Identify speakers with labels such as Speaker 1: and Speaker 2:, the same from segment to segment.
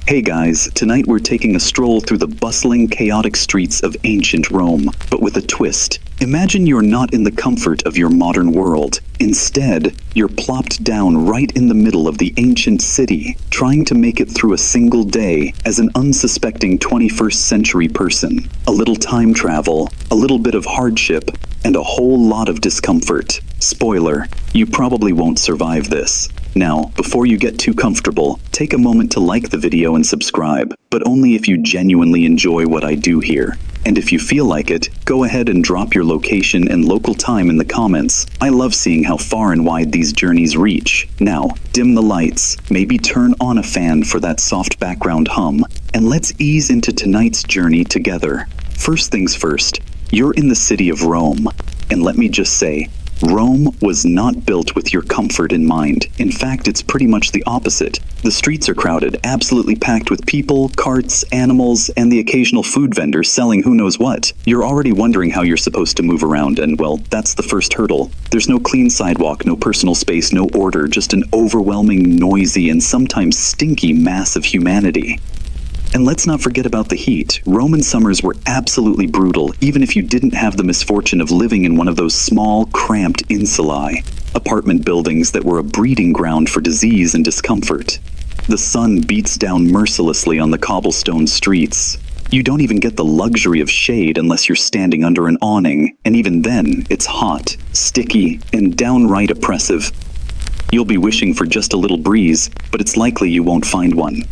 Speaker 1: Hey guys, tonight we're taking a stroll through the bustling, chaotic streets of ancient Rome, but with a twist. Imagine you're not in the comfort of your modern world. Instead, you're plopped down right in the middle of the ancient city, trying to make it through a single day as an unsuspecting 21st century person. A little time travel, a little bit of hardship, and a whole lot of discomfort. Spoiler, you probably won't survive this. Now, before you get too comfortable, take a moment to like the video and subscribe, but only if you genuinely enjoy what I do here. And if you feel like it, go ahead and drop your location and local time in the comments. I love seeing how far and wide these journeys reach. Now, dim the lights, maybe turn on a fan for that soft background hum, and let's ease into tonight's journey together. First things first, you're in the city of Rome, and let me just say, Rome was not built with your comfort in mind. In fact, it's pretty much the opposite. The streets are crowded, absolutely packed with people, carts, animals, and the occasional food vendor selling who knows what. You're already wondering how you're supposed to move around, and well, that's the first hurdle. There's no clean sidewalk, no personal space, no order, just an overwhelming, noisy, and sometimes stinky mass of humanity. And let's not forget about the heat. Roman summers were absolutely brutal, even if you didn't have the misfortune of living in one of those small, cramped insulae, apartment buildings that were a breeding ground for disease and discomfort. The sun beats down mercilessly on the cobblestone streets. You don't even get the luxury of shade unless you're standing under an awning, and even then, it's hot, sticky, and downright oppressive. You'll be wishing for just a little breeze, but it's likely you won't find one.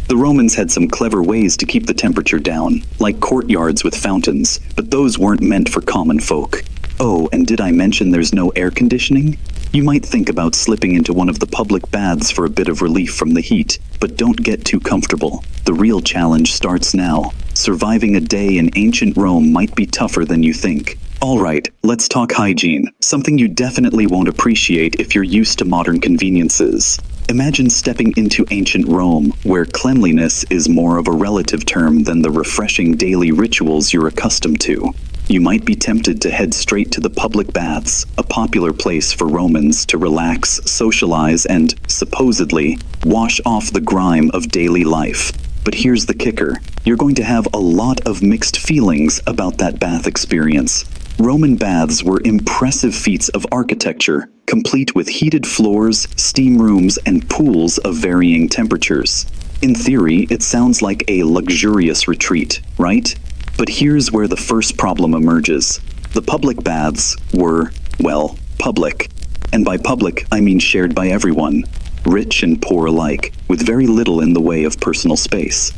Speaker 1: The Romans had some clever ways to keep the temperature down, like courtyards with fountains, but those weren't meant for common folk. Oh, and did I mention there's no air conditioning? You might think about slipping into one of the public baths for a bit of relief from the heat, but don't get too comfortable. The real challenge starts now. Surviving a day in ancient Rome might be tougher than you think. Alright, let's talk hygiene, something you definitely won't appreciate if you're used to modern conveniences. Imagine stepping into ancient Rome, where cleanliness is more of a relative term than the refreshing daily rituals you're accustomed to. You might be tempted to head straight to the public baths, a popular place for Romans to relax, socialize, and, supposedly, wash off the grime of daily life. But here's the kicker. You're going to have a lot of mixed feelings about that bath experience. Roman baths were impressive feats of architecture, complete with heated floors, steam rooms, and pools of varying temperatures. In theory, it sounds like a luxurious retreat, right? But here's where the first problem emerges. The public baths were, well, public. And by public, I mean shared by everyone, rich and poor alike, with very little in the way of personal space.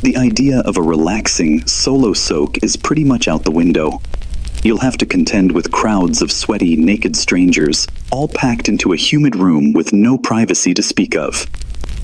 Speaker 1: The idea of a relaxing, solo soak is pretty much out the window. You'll have to contend with crowds of sweaty, naked strangers, all packed into a humid room with no privacy to speak of.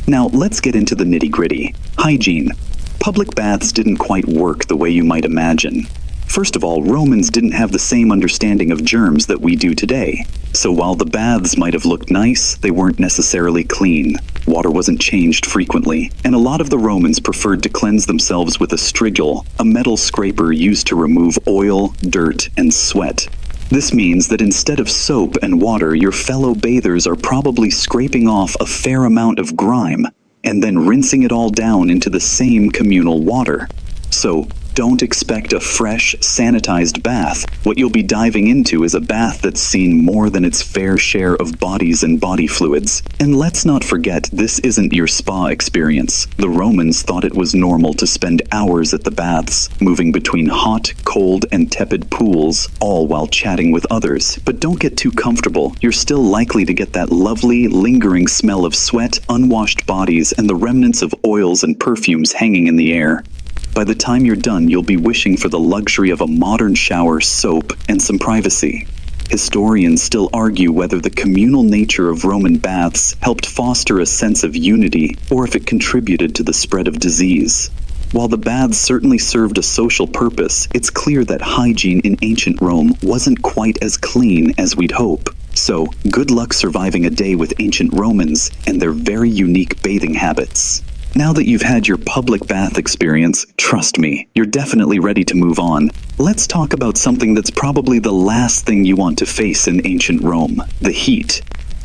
Speaker 1: Now, let's get into the nitty-gritty. Hygiene. Public baths didn't quite work the way you might imagine. First of all, Romans didn't have the same understanding of germs that we do today. So while the baths might have looked nice, they weren't necessarily clean. Water wasn't changed frequently, and a lot of the Romans preferred to cleanse themselves with a strigil, a metal scraper used to remove oil, dirt, and sweat. This means that instead of soap and water, your fellow bathers are probably scraping off a fair amount of grime, and then rinsing it all down into the same communal water. So, don't expect a fresh, sanitized bath. What you'll be diving into is a bath that's seen more than its fair share of bodies and body fluids. And let's not forget, this isn't your spa experience. The Romans thought it was normal to spend hours at the baths, moving between hot, cold, and tepid pools, all while chatting with others. But don't get too comfortable. You're still likely to get that lovely, lingering smell of sweat, unwashed bodies, and the remnants of oils and perfumes hanging in the air. By the time you're done, you'll be wishing for the luxury of a modern shower, soap, and some privacy. Historians still argue whether the communal nature of Roman baths helped foster a sense of unity or if it contributed to the spread of disease. While the baths certainly served a social purpose, it's clear that hygiene in ancient Rome wasn't quite as clean as we'd hope. So, good luck surviving a day with ancient Romans and their very unique bathing habits. Now that you've had your public bath experience, trust me, you're definitely ready to move on. Let's talk about something that's probably the last thing you want to face in ancient Rome: the heat.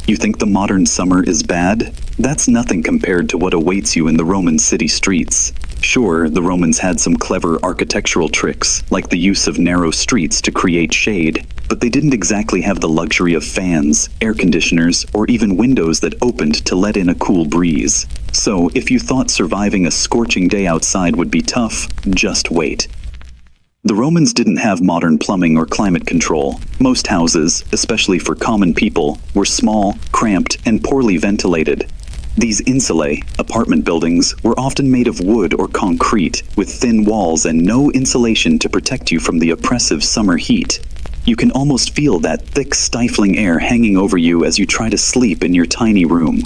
Speaker 1: You think the modern summer is bad? That's nothing compared to what awaits you in the Roman city streets. Sure, the Romans had some clever architectural tricks, like the use of narrow streets to create shade, but they didn't exactly have the luxury of fans, air conditioners, or even windows that opened to let in a cool breeze. So, if you thought surviving a scorching day outside would be tough, just wait. The Romans didn't have modern plumbing or climate control. Most houses, especially for common people, were small, cramped, and poorly ventilated. These insulae, apartment buildings, were often made of wood or concrete, with thin walls and no insulation to protect you from the oppressive summer heat. You can almost feel that thick, stifling air hanging over you as you try to sleep in your tiny room.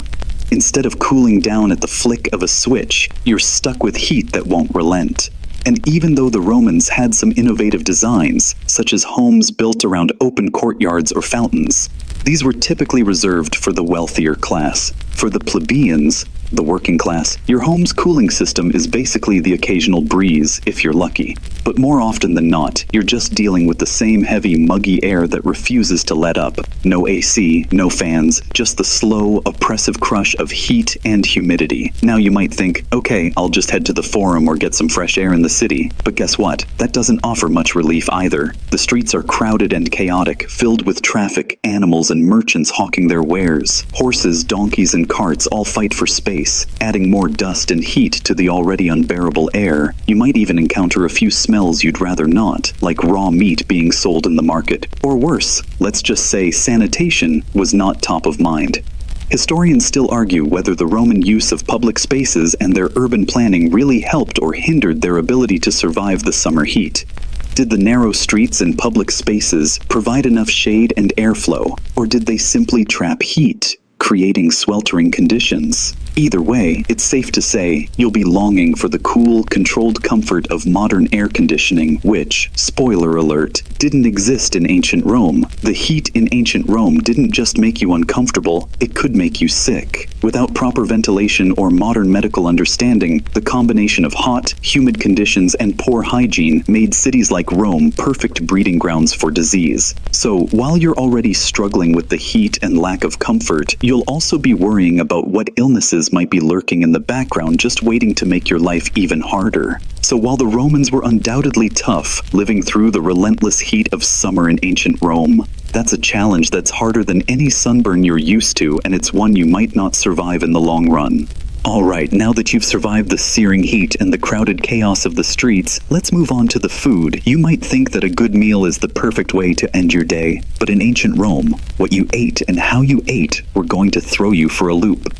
Speaker 1: Instead of cooling down at the flick of a switch, you're stuck with heat that won't relent. And even though the Romans had some innovative designs, such as homes built around open courtyards or fountains, these were typically reserved for the wealthier class. For the plebeians, the working class, your home's cooling system is basically the occasional breeze, if you're lucky. But more often than not, you're just dealing with the same heavy, muggy air that refuses to let up. No AC, no fans, just the slow, oppressive crush of heat and humidity. Now you might think, okay, I'll just head to the Forum or get some fresh air in the city. But guess what? That doesn't offer much relief either. The streets are crowded and chaotic, filled with traffic, animals, and merchants hawking their wares. Horses, donkeys, and carts all fight for space, adding more dust and heat to the already unbearable air. You might even encounter a few smells you'd rather not, like raw meat being sold in the market. Or worse, let's just say sanitation was not top of mind. Historians still argue whether the Roman use of public spaces and their urban planning really helped or hindered their ability to survive the summer heat. Did the narrow streets and public spaces provide enough shade and airflow, or did they simply trap heat, creating sweltering conditions? Either way, it's safe to say you'll be longing for the cool, controlled comfort of modern air conditioning, which, spoiler alert, didn't exist in ancient Rome. The heat in ancient Rome didn't just make you uncomfortable, it could make you sick. Without proper ventilation or modern medical understanding, the combination of hot, humid conditions and poor hygiene made cities like Rome perfect breeding grounds for disease. So, while you're already struggling with the heat and lack of comfort, you'll also be worrying about what illnesses might be lurking in the background just waiting to make your life even harder. So while the Romans were undoubtedly tough, living through the relentless heat of summer in ancient Rome, that's a challenge that's harder than any sunburn you're used to, and it's one you might not survive in the long run. Alright, now that you've survived the searing heat and the crowded chaos of the streets, let's move on to the food. You might think that a good meal is the perfect way to end your day, but in ancient Rome, what you ate and how you ate were going to throw you for a loop.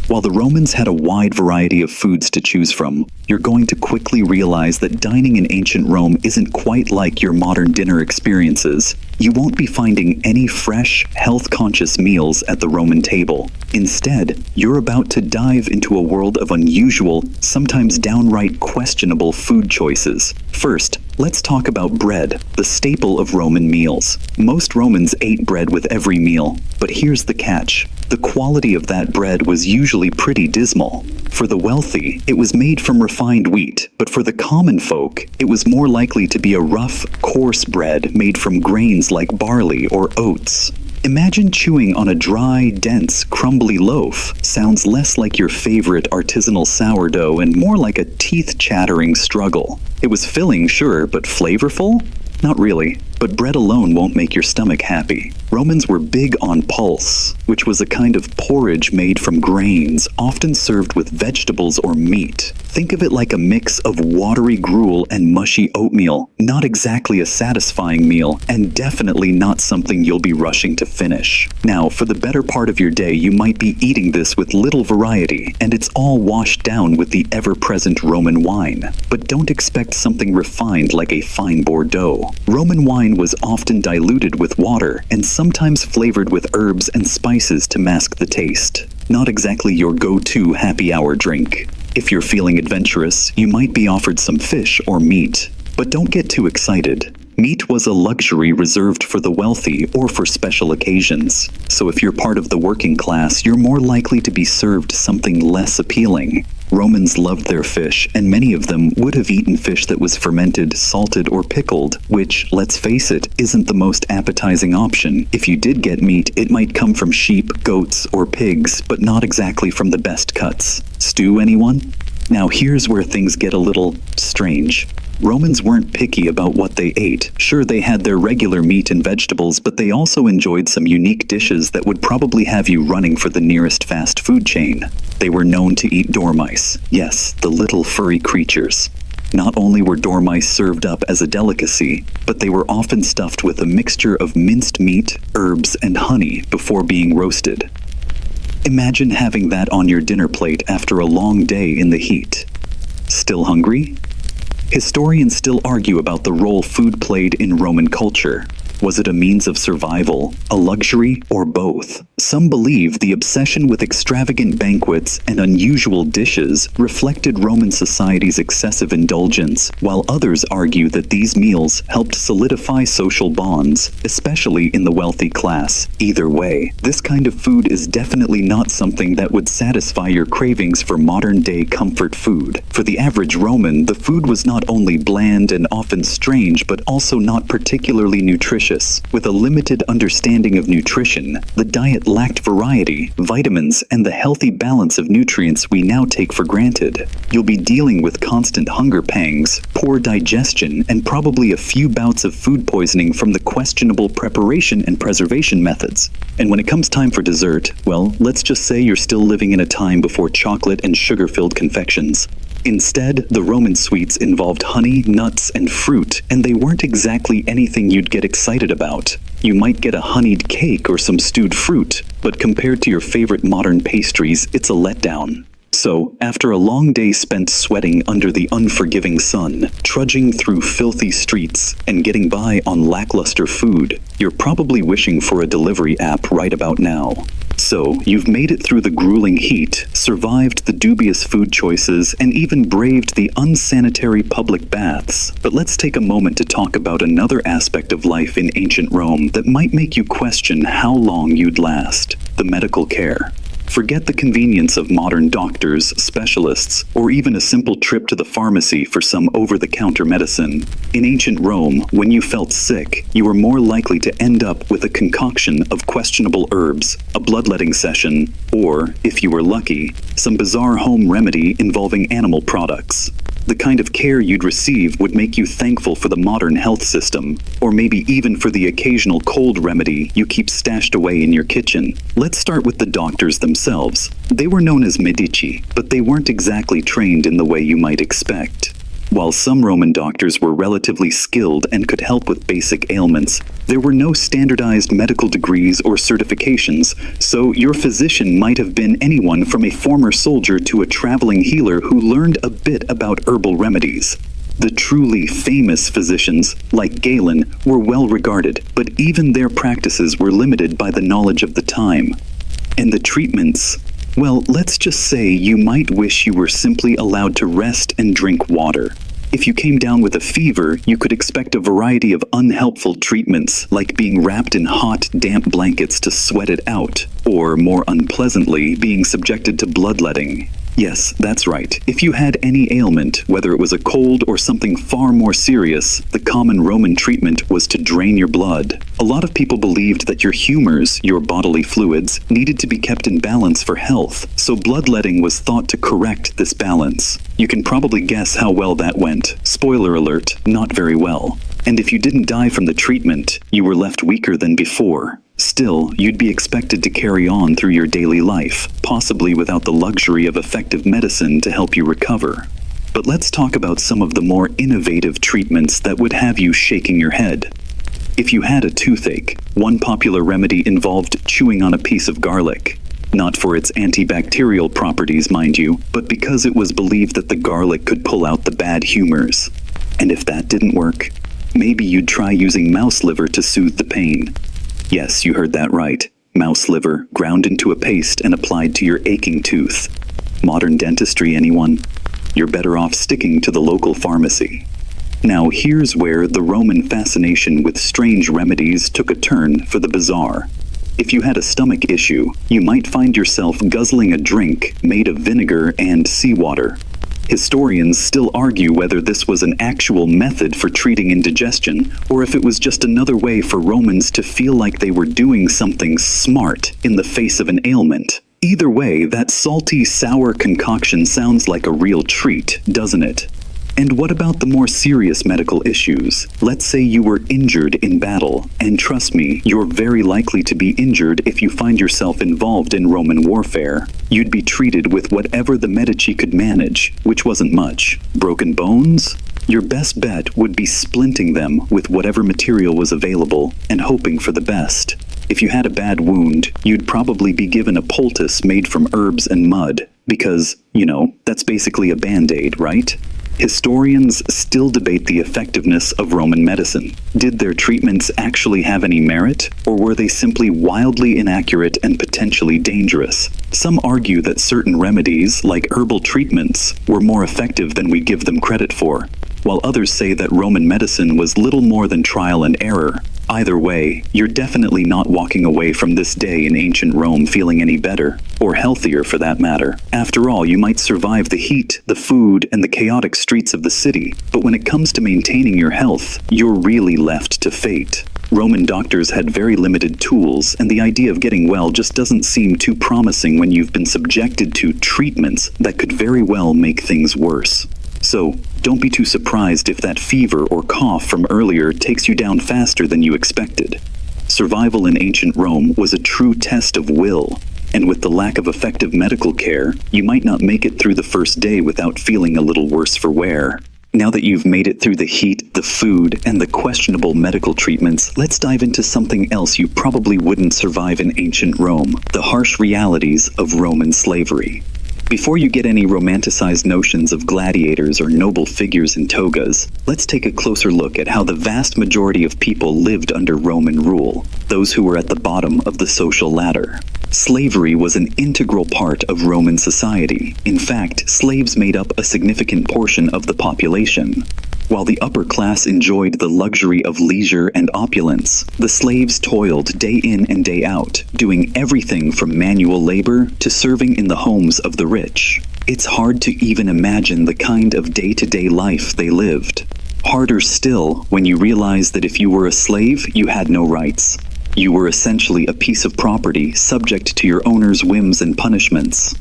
Speaker 1: While the Romans had a wide variety of foods to choose from, you're going to quickly realize that dining in ancient Rome isn't quite like your modern dinner experiences. You won't be finding any fresh, health-conscious meals at the Roman table. Instead, you're about to dive into a world of unusual, sometimes downright questionable food choices. First, let's talk about bread, the staple of Roman meals. Most Romans ate bread with every meal, but here's the catch. The quality of that bread was usually pretty dismal. For the wealthy, it was made from refined wheat, but for the common folk, it was more likely to be a rough, coarse bread made from grains like barley or oats. Imagine chewing on a dry, dense, crumbly loaf. Sounds less like your favorite artisanal sourdough and more like a teeth-chattering struggle. It was filling, sure, but flavorful? Not really, but bread alone won't make your stomach happy. Romans were big on pulse, which was a kind of porridge made from grains, often served with vegetables or meat. Think of it like a mix of watery gruel and mushy oatmeal. Not exactly a satisfying meal, and definitely not something you'll be rushing to finish. Now, for the better part of your day, you might be eating this with little variety, and it's all washed down with the ever-present Roman wine. But don't expect something refined like a fine Bordeaux. Roman wine was often diluted with water, and sometimes flavored with herbs and spices to mask the taste. Not exactly your go-to happy hour drink. If you're feeling adventurous, you might be offered some fish or meat. But don't get too excited. Meat was a luxury reserved for the wealthy or for special occasions. So if you're part of the working class, you're more likely to be served something less appealing. Romans loved their fish, and many of them would have eaten fish that was fermented, salted, or pickled, which, let's face it, isn't the most appetizing option. If you did get meat, it might come from sheep, goats, or pigs, but not exactly from the best cuts. Stew, anyone? Now here's where things get a little strange. Romans weren't picky about what they ate. Sure, they had their regular meat and vegetables, but they also enjoyed some unique dishes that would probably have you running for the nearest fast food chain. They were known to eat dormice. Yes, the little furry creatures. Not only were dormice served up as a delicacy, but they were often stuffed with a mixture of minced meat, herbs, and honey before being roasted. Imagine having that on your dinner plate after a long day in the heat. Still hungry? Historians still argue about the role food played in Roman culture. Was it a means of survival, a luxury, or both? Some believe the obsession with extravagant banquets and unusual dishes reflected Roman society's excessive indulgence, while others argue that these meals helped solidify social bonds, especially in the wealthy class. Either way, this kind of food is definitely not something that would satisfy your cravings for modern-day comfort food. For the average Roman, the food was not only bland and often strange, but also not particularly nutritious. With a limited understanding of nutrition, the diet lacked variety, vitamins, and the healthy balance of nutrients we now take for granted. You'll be dealing with constant hunger pangs, poor digestion, and probably a few bouts of food poisoning from the questionable preparation and preservation methods. And when it comes time for dessert, well, let's just say you're still living in a time before chocolate and sugar-filled confections. Instead, the Roman sweets involved honey, nuts, and fruit, and they weren't exactly anything you'd get excited about. You might get a honeyed cake or some stewed fruit, but compared to your favorite modern pastries, it's a letdown. So, after a long day spent sweating under the unforgiving sun, trudging through filthy streets, and getting by on lackluster food, you're probably wishing for a delivery app right about now. So, you've made it through the grueling heat, survived the dubious food choices, and even braved the unsanitary public baths. But let's take a moment to talk about another aspect of life in ancient Rome that might make you question how long you'd last: the medical care. Forget the convenience of modern doctors, specialists, or even a simple trip to the pharmacy for some over-the-counter medicine. In ancient Rome, when you felt sick, you were more likely to end up with a concoction of questionable herbs, a bloodletting session, or, if you were lucky, some bizarre home remedy involving animal products. The kind of care you'd receive would make you thankful for the modern health system, or maybe even for the occasional cold remedy you keep stashed away in your kitchen. Let's start with the doctors themselves. They were known as Medici, but they weren't exactly trained in the way you might expect. While some Roman doctors were relatively skilled and could help with basic ailments, there were no standardized medical degrees or certifications, so your physician might have been anyone from a former soldier to a traveling healer who learned a bit about herbal remedies. The truly famous physicians, like Galen, were well regarded, but even their practices were limited by the knowledge of the time. And the treatments? Well, let's just say you might wish you were simply allowed to rest and drink water. If you came down with a fever, you could expect a variety of unhelpful treatments, like being wrapped in hot, damp blankets to sweat it out, or, more unpleasantly, being subjected to bloodletting. Yes, that's right. If you had any ailment, whether it was a cold or something far more serious, the common Roman treatment was to drain your blood. A lot of people believed that your humors, your bodily fluids, needed to be kept in balance for health, so bloodletting was thought to correct this balance. You can probably guess how well that went. Spoiler alert, not very well. And if you didn't die from the treatment, you were left weaker than before. Still, you'd be expected to carry on through your daily life, possibly without the luxury of effective medicine to help you recover. But let's talk about some of the more innovative treatments that would have you shaking your head. If you had a toothache, one popular remedy involved chewing on a piece of garlic. Not for its antibacterial properties, mind you, but because it was believed that the garlic could pull out the bad humors. And if that didn't work, maybe you'd try using mouse liver to soothe the pain. Yes, you heard that right. Mouse liver, ground into a paste and applied to your aching tooth. Modern dentistry, anyone? You're better off sticking to the local pharmacy. Now here's where the Roman fascination with strange remedies took a turn for the bizarre. If you had a stomach issue, you might find yourself guzzling a drink made of vinegar and seawater. Historians still argue whether this was an actual method for treating indigestion, or if it was just another way for Romans to feel like they were doing something smart in the face of an ailment. Either way, that salty, sour concoction sounds like a real treat, doesn't it? And what about the more serious medical issues? Let's say you were injured in battle, and trust me, you're very likely to be injured if you find yourself involved in Roman warfare. You'd be treated with whatever the Medici could manage, which wasn't much. Broken bones? Your best bet would be splinting them with whatever material was available and hoping for the best. If you had a bad wound, you'd probably be given a poultice made from herbs and mud, because, that's basically a band-aid, right? Historians still debate the effectiveness of Roman medicine. Did their treatments actually have any merit, or were they simply wildly inaccurate and potentially dangerous? Some argue that certain remedies, like herbal treatments, were more effective than we give them credit for, while others say that Roman medicine was little more than trial and error. Either way, you're definitely not walking away from this day in ancient Rome feeling any better, or healthier for that matter. After all, you might survive the heat, the food, and the chaotic streets of the city, but when it comes to maintaining your health, you're really left to fate. Roman doctors had very limited tools, and the idea of getting well just doesn't seem too promising when you've been subjected to treatments that could very well make things worse. So, don't be too surprised if that fever or cough from earlier takes you down faster than you expected. Survival in ancient Rome was a true test of will, and with the lack of effective medical care, you might not make it through the first day without feeling a little worse for wear. Now that you've made it through the heat, the food, and the questionable medical treatments, let's dive into something else you probably wouldn't survive in ancient Rome: the harsh realities of Roman slavery. Before you get any romanticized notions of gladiators or noble figures in togas, let's take a closer look at how the vast majority of people lived under Roman rule, those who were at the bottom of the social ladder. Slavery was an integral part of Roman society. In fact, slaves made up a significant portion of the population. While the upper class enjoyed the luxury of leisure and opulence, the slaves toiled day in and day out, doing everything from manual labor to serving in the homes of the rich. It's hard to even imagine the kind of day-to-day life they lived. Harder still when you realize that if you were a slave, you had no rights. You were essentially a piece of property subject to your owner's whims and punishments.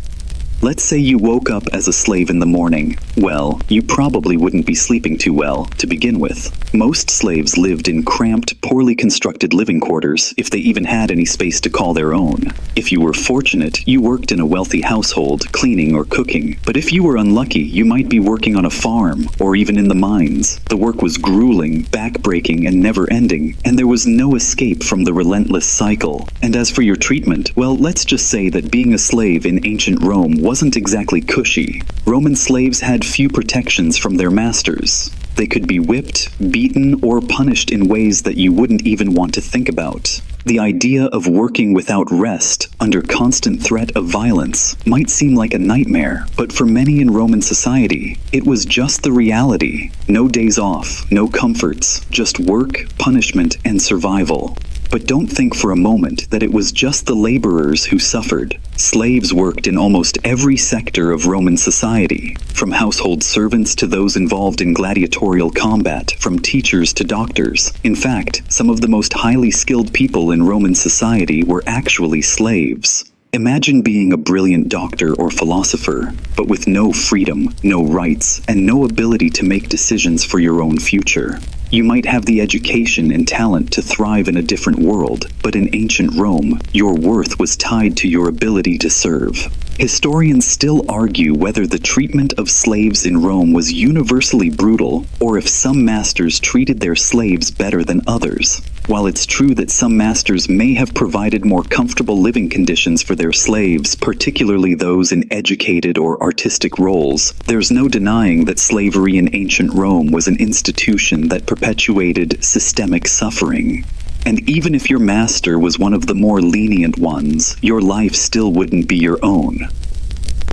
Speaker 1: Let's say you woke up as a slave in the morning. Well, you probably wouldn't be sleeping too well to begin with. Most slaves lived in cramped, poorly constructed living quarters, if they even had any space to call their own. If you were fortunate, you worked in a wealthy household, cleaning or cooking. But if you were unlucky, you might be working on a farm, or even in the mines. The work was grueling, back-breaking, and never-ending, and there was no escape from the relentless cycle. And as for your treatment, well, let's just say that being a slave in ancient Rome wasn't exactly cushy. Roman slaves had few protections from their masters. They could be whipped, beaten, or punished in ways that you wouldn't even want to think about. The idea of working without rest, under constant threat of violence, might seem like a nightmare, but for many in Roman society, it was just the reality. No days off, no comforts, just work, punishment, and survival. But don't think for a moment that it was just the laborers who suffered. Slaves worked in almost every sector of Roman society, from household servants to those involved in gladiatorial combat, from teachers to doctors. In fact, some of the most highly skilled people in Roman society were actually slaves. Imagine being a brilliant doctor or philosopher, but with no freedom, no rights, and no ability to make decisions for your own future. You might have the education and talent to thrive in a different world, but in ancient Rome, your worth was tied to your ability to serve. Historians still argue whether the treatment of slaves in Rome was universally brutal, or if some masters treated their slaves better than others. While it's true that some masters may have provided more comfortable living conditions for their slaves, particularly those in educated or artistic roles, there's no denying that slavery in ancient Rome was an institution that perpetuated systemic suffering. And even if your master was one of the more lenient ones, your life still wouldn't be your own.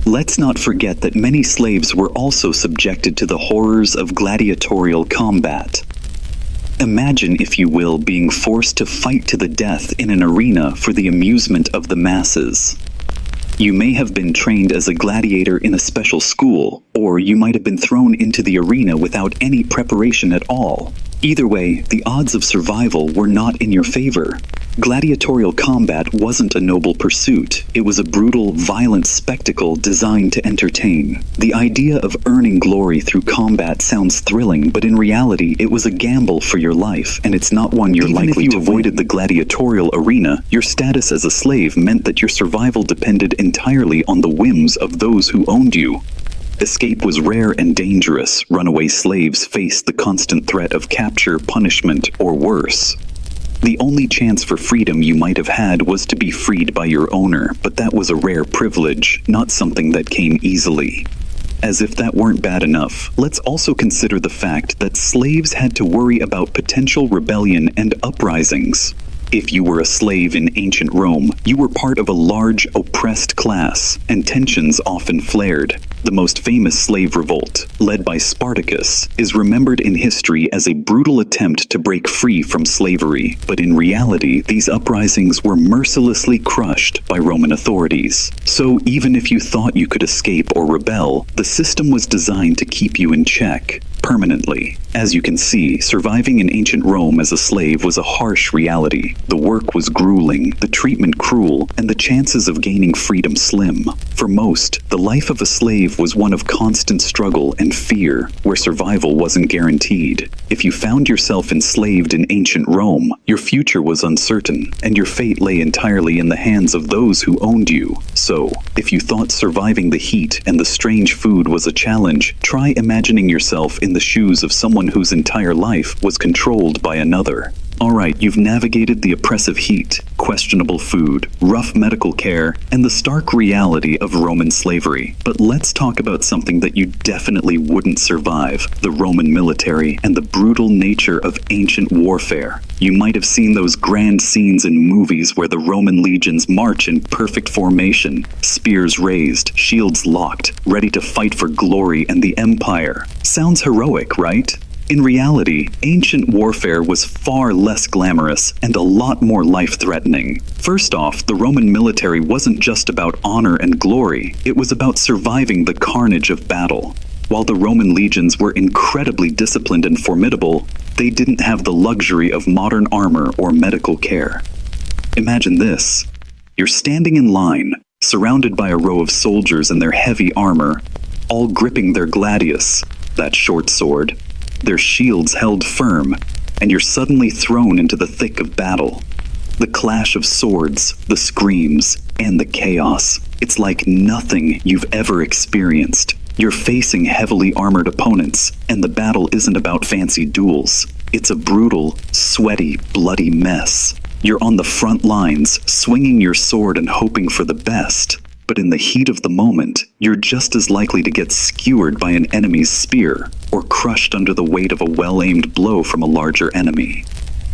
Speaker 1: Let's not forget that many slaves were also subjected to the horrors of gladiatorial combat. Imagine, if you will, being forced to fight to the death in an arena for the amusement of the masses. You may have been trained as a gladiator in a special school, or you might have been thrown into the arena without any preparation at all. Either way, the odds of survival were not in your favor. Gladiatorial combat wasn't a noble pursuit. It was a brutal, violent spectacle designed to entertain. The idea of earning glory through combat sounds thrilling, but in reality, it was a gamble for your life, and it's not one you're likely to win. Even if you avoided the gladiatorial arena, your status as a slave meant that your survival depended entirely on the whims of those who owned you. Escape was rare and dangerous. Runaway slaves faced the constant threat of capture, punishment, or worse. The only chance for freedom you might have had was to be freed by your owner, but that was a rare privilege, not something that came easily. As if that weren't bad enough, let's also consider the fact that slaves had to worry about potential rebellion and uprisings. If you were a slave in ancient Rome, you were part of a large, oppressed class, and tensions often flared. The most famous slave revolt, led by Spartacus, is remembered in history as a brutal attempt to break free from slavery, but in reality, these uprisings were mercilessly crushed by Roman authorities. So even if you thought you could escape or rebel, the system was designed to keep you in check, permanently. As you can see, surviving in ancient Rome as a slave was a harsh reality. The work was grueling, the treatment cruel, and the chances of gaining freedom slim. For most, the life of a slave was one of constant struggle and fear, where survival wasn't guaranteed. If you found yourself enslaved in ancient Rome, your future was uncertain, and your fate lay entirely in the hands of those who owned you. So, if you thought surviving the heat and the strange food was a challenge, try imagining yourself in the shoes of someone whose entire life was controlled by another. Alright, you've navigated the oppressive heat, questionable food, rough medical care, and the stark reality of Roman slavery. But let's talk about something that you definitely wouldn't survive: the Roman military and the brutal nature of ancient warfare. You might have seen those grand scenes in movies where the Roman legions march in perfect formation, spears raised, shields locked, ready to fight for glory and the empire. Sounds heroic, right? In reality, ancient warfare was far less glamorous and a lot more life-threatening. First off, the Roman military wasn't just about honor and glory, it was about surviving the carnage of battle. While the Roman legions were incredibly disciplined and formidable, they didn't have the luxury of modern armor or medical care. Imagine this. You're standing in line, surrounded by a row of soldiers in their heavy armor, all gripping their gladius, that short sword, their shields held firm, and you're suddenly thrown into the thick of battle. The clash of swords, the screams, and the chaos. It's like nothing you've ever experienced. You're facing heavily armored opponents, and the battle isn't about fancy duels. It's a brutal, sweaty, bloody mess. You're on the front lines, swinging your sword and hoping for the best. But in the heat of the moment, you're just as likely to get skewered by an enemy's spear, or crushed under the weight of a well-aimed blow from a larger enemy.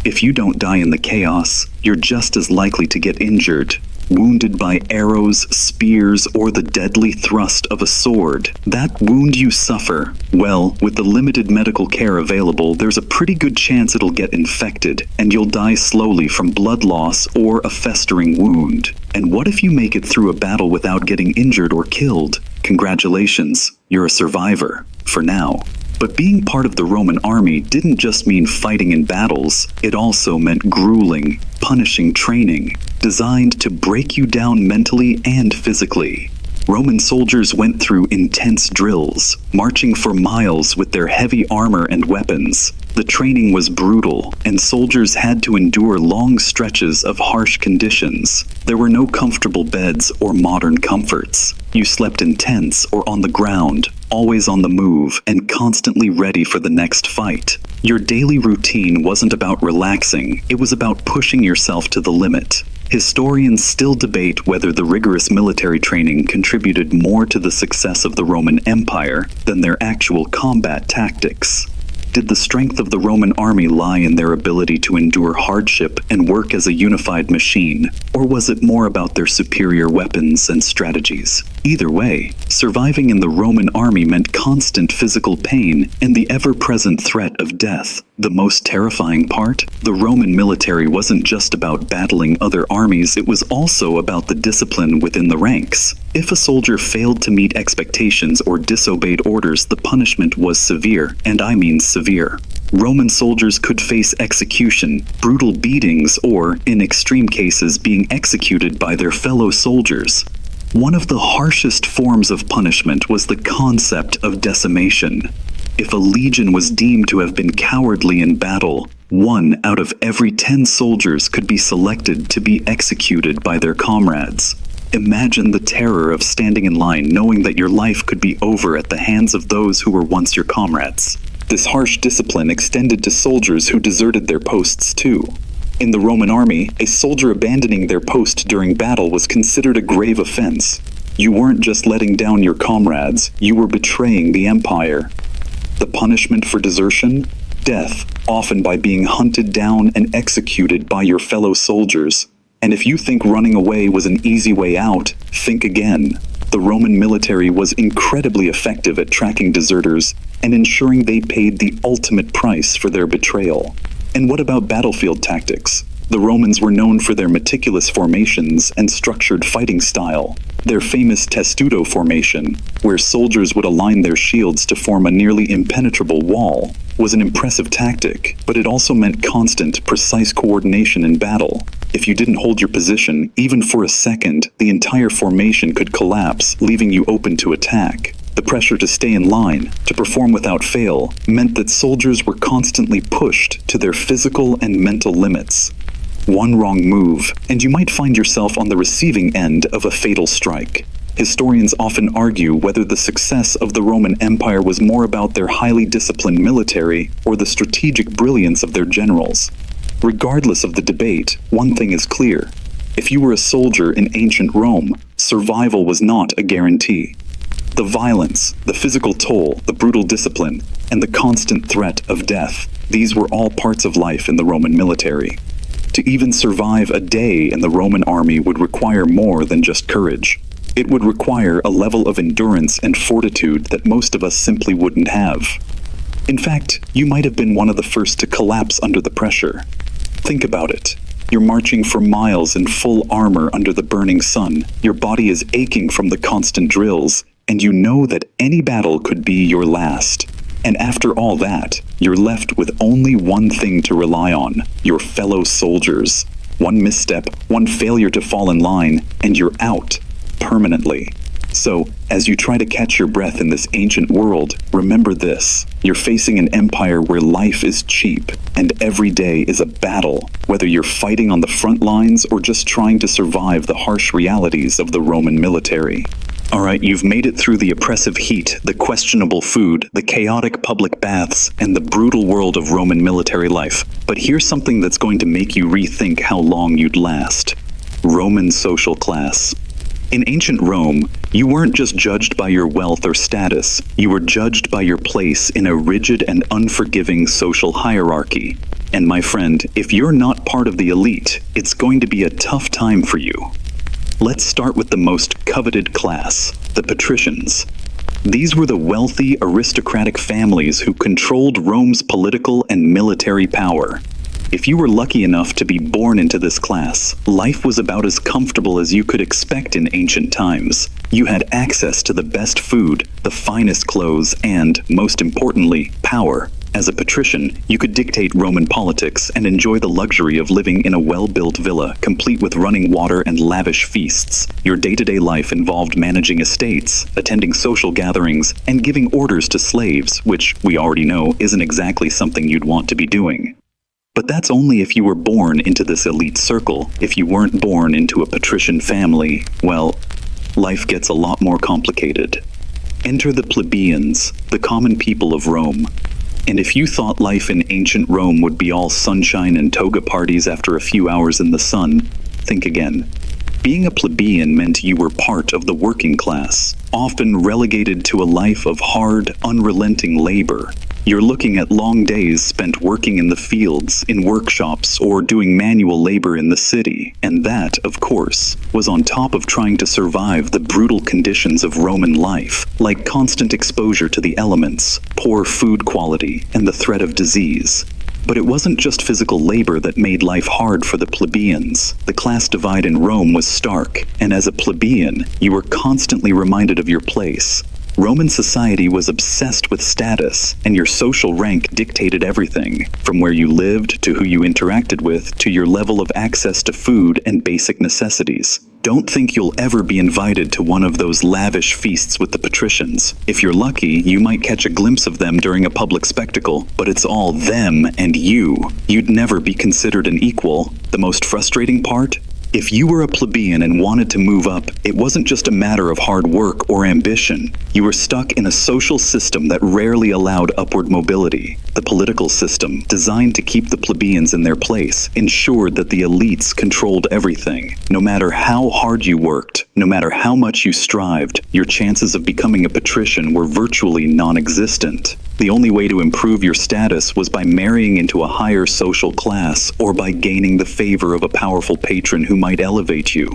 Speaker 1: If you don't die in the chaos, you're just as likely to get injured, wounded by arrows, spears, or the deadly thrust of a sword. That wound you suffer, well, with the limited medical care available, there's a pretty good chance it'll get infected, and you'll die slowly from blood loss or a festering wound. And what if you make it through a battle without getting injured or killed? Congratulations, you're a survivor, for now. But being part of the Roman army didn't just mean fighting in battles, it also meant grueling, punishing training, designed to break you down mentally and physically. Roman soldiers went through intense drills, marching for miles with their heavy armor and weapons. The training was brutal, and soldiers had to endure long stretches of harsh conditions. There were no comfortable beds or modern comforts. You slept in tents or on the ground, always on the move and constantly ready for the next fight. Your daily routine wasn't about relaxing, it was about pushing yourself to the limit. Historians still debate whether the rigorous military training contributed more to the success of the Roman Empire than their actual combat tactics. Did the strength of the Roman army lie in their ability to endure hardship and work as a unified machine, or was it more about their superior weapons and strategies? Either way, surviving in the Roman army meant constant physical pain and the ever-present threat of death. The most terrifying part? The Roman military wasn't just about battling other armies, it was also about the discipline within the ranks. If a soldier failed to meet expectations or disobeyed orders, the punishment was severe, and I mean severe. Roman soldiers could face execution, brutal beatings, or, in extreme cases, being executed by their fellow soldiers. One of the harshest forms of punishment was the concept of decimation. If a legion was deemed to have been cowardly in battle, 1 out of every 10 soldiers could be selected to be executed by their comrades. Imagine the terror of standing in line knowing that your life could be over at the hands of those who were once your comrades. This harsh discipline extended to soldiers who deserted their posts too. In the Roman army, a soldier abandoning their post during battle was considered a grave offense. You weren't just letting down your comrades, you were betraying the empire. The punishment for desertion? Death, often by being hunted down and executed by your fellow soldiers. And if you think running away was an easy way out, think again. The Roman military was incredibly effective at tracking deserters and ensuring they paid the ultimate price for their betrayal. And what about battlefield tactics? The Romans were known for their meticulous formations and structured fighting style. Their famous testudo formation, where soldiers would align their shields to form a nearly impenetrable wall, was an impressive tactic, but it also meant constant, precise coordination in battle. If you didn't hold your position, even for a second, the entire formation could collapse, leaving you open to attack. The pressure to stay in line, to perform without fail, meant that soldiers were constantly pushed to their physical and mental limits. One wrong move, and you might find yourself on the receiving end of a fatal strike. Historians often argue whether the success of the Roman Empire was more about their highly disciplined military or the strategic brilliance of their generals. Regardless of the debate, one thing is clear. If you were a soldier in ancient Rome, survival was not a guarantee. The violence, the physical toll, the brutal discipline, and the constant threat of death, these were all parts of life in the Roman military. To even survive a day in the Roman army would require more than just courage. It would require a level of endurance and fortitude that most of us simply wouldn't have. In fact, you might have been one of the first to collapse under the pressure. Think about it. You're marching for miles in full armor under the burning sun. Your body is aching from the constant drills, and you know that any battle could be your last. And after all that, you're left with only one thing to rely on: your fellow soldiers. One misstep, one failure to fall in line, and you're out, permanently. So, as you try to catch your breath in this ancient world, remember this: you're facing an empire where life is cheap, and every day is a battle, whether you're fighting on the front lines or just trying to survive the harsh realities of the Roman military. Alright, you've made it through the oppressive heat, the questionable food, the chaotic public baths, and the brutal world of Roman military life. But here's something that's going to make you rethink how long you'd last. Roman social class. In ancient Rome, you weren't just judged by your wealth or status, you were judged by your place in a rigid and unforgiving social hierarchy. And my friend, if you're not part of the elite, it's going to be a tough time for you. Let's start with the most coveted class, the patricians. These were the wealthy, aristocratic families who controlled Rome's political and military power. If you were lucky enough to be born into this class, life was about as comfortable as you could expect in ancient times. You had access to the best food, the finest clothes, and, most importantly, power. As a patrician, you could dictate Roman politics and enjoy the luxury of living in a well-built villa, complete with running water and lavish feasts. Your day-to-day life involved managing estates, attending social gatherings, and giving orders to slaves, which, we already know, isn't exactly something you'd want to be doing. But that's only if you were born into this elite circle. If you weren't born into a patrician family, well, life gets a lot more complicated. Enter the plebeians, the common people of Rome. And if you thought life in ancient Rome would be all sunshine and toga parties after a few hours in the sun, think again. Being a plebeian meant you were part of the working class, often relegated to a life of hard, unrelenting labor. You're looking at long days spent working in the fields, in workshops, or doing manual labor in the city. And that, of course, was on top of trying to survive the brutal conditions of Roman life, like constant exposure to the elements, poor food quality, and the threat of disease. But it wasn't just physical labor that made life hard for the plebeians. The class divide in Rome was stark, and as a plebeian, you were constantly reminded of your place. Roman society was obsessed with status, and your social rank dictated everything, from where you lived to who you interacted with to your level of access to food and basic necessities. Don't think you'll ever be invited to one of those lavish feasts with the patricians. If you're lucky, you might catch a glimpse of them during a public spectacle, but it's all them and you. You'd never be considered an equal. The most frustrating part? If you were a plebeian and wanted to move up, it wasn't just a matter of hard work or ambition. You were stuck in a social system that rarely allowed upward mobility. The political system, designed to keep the plebeians in their place, ensured that the elites controlled everything. No matter how hard you worked, no matter how much you strived, your chances of becoming a patrician were virtually non-existent. The only way to improve your status was by marrying into a higher social class or by gaining the favor of a powerful patron who might elevate you.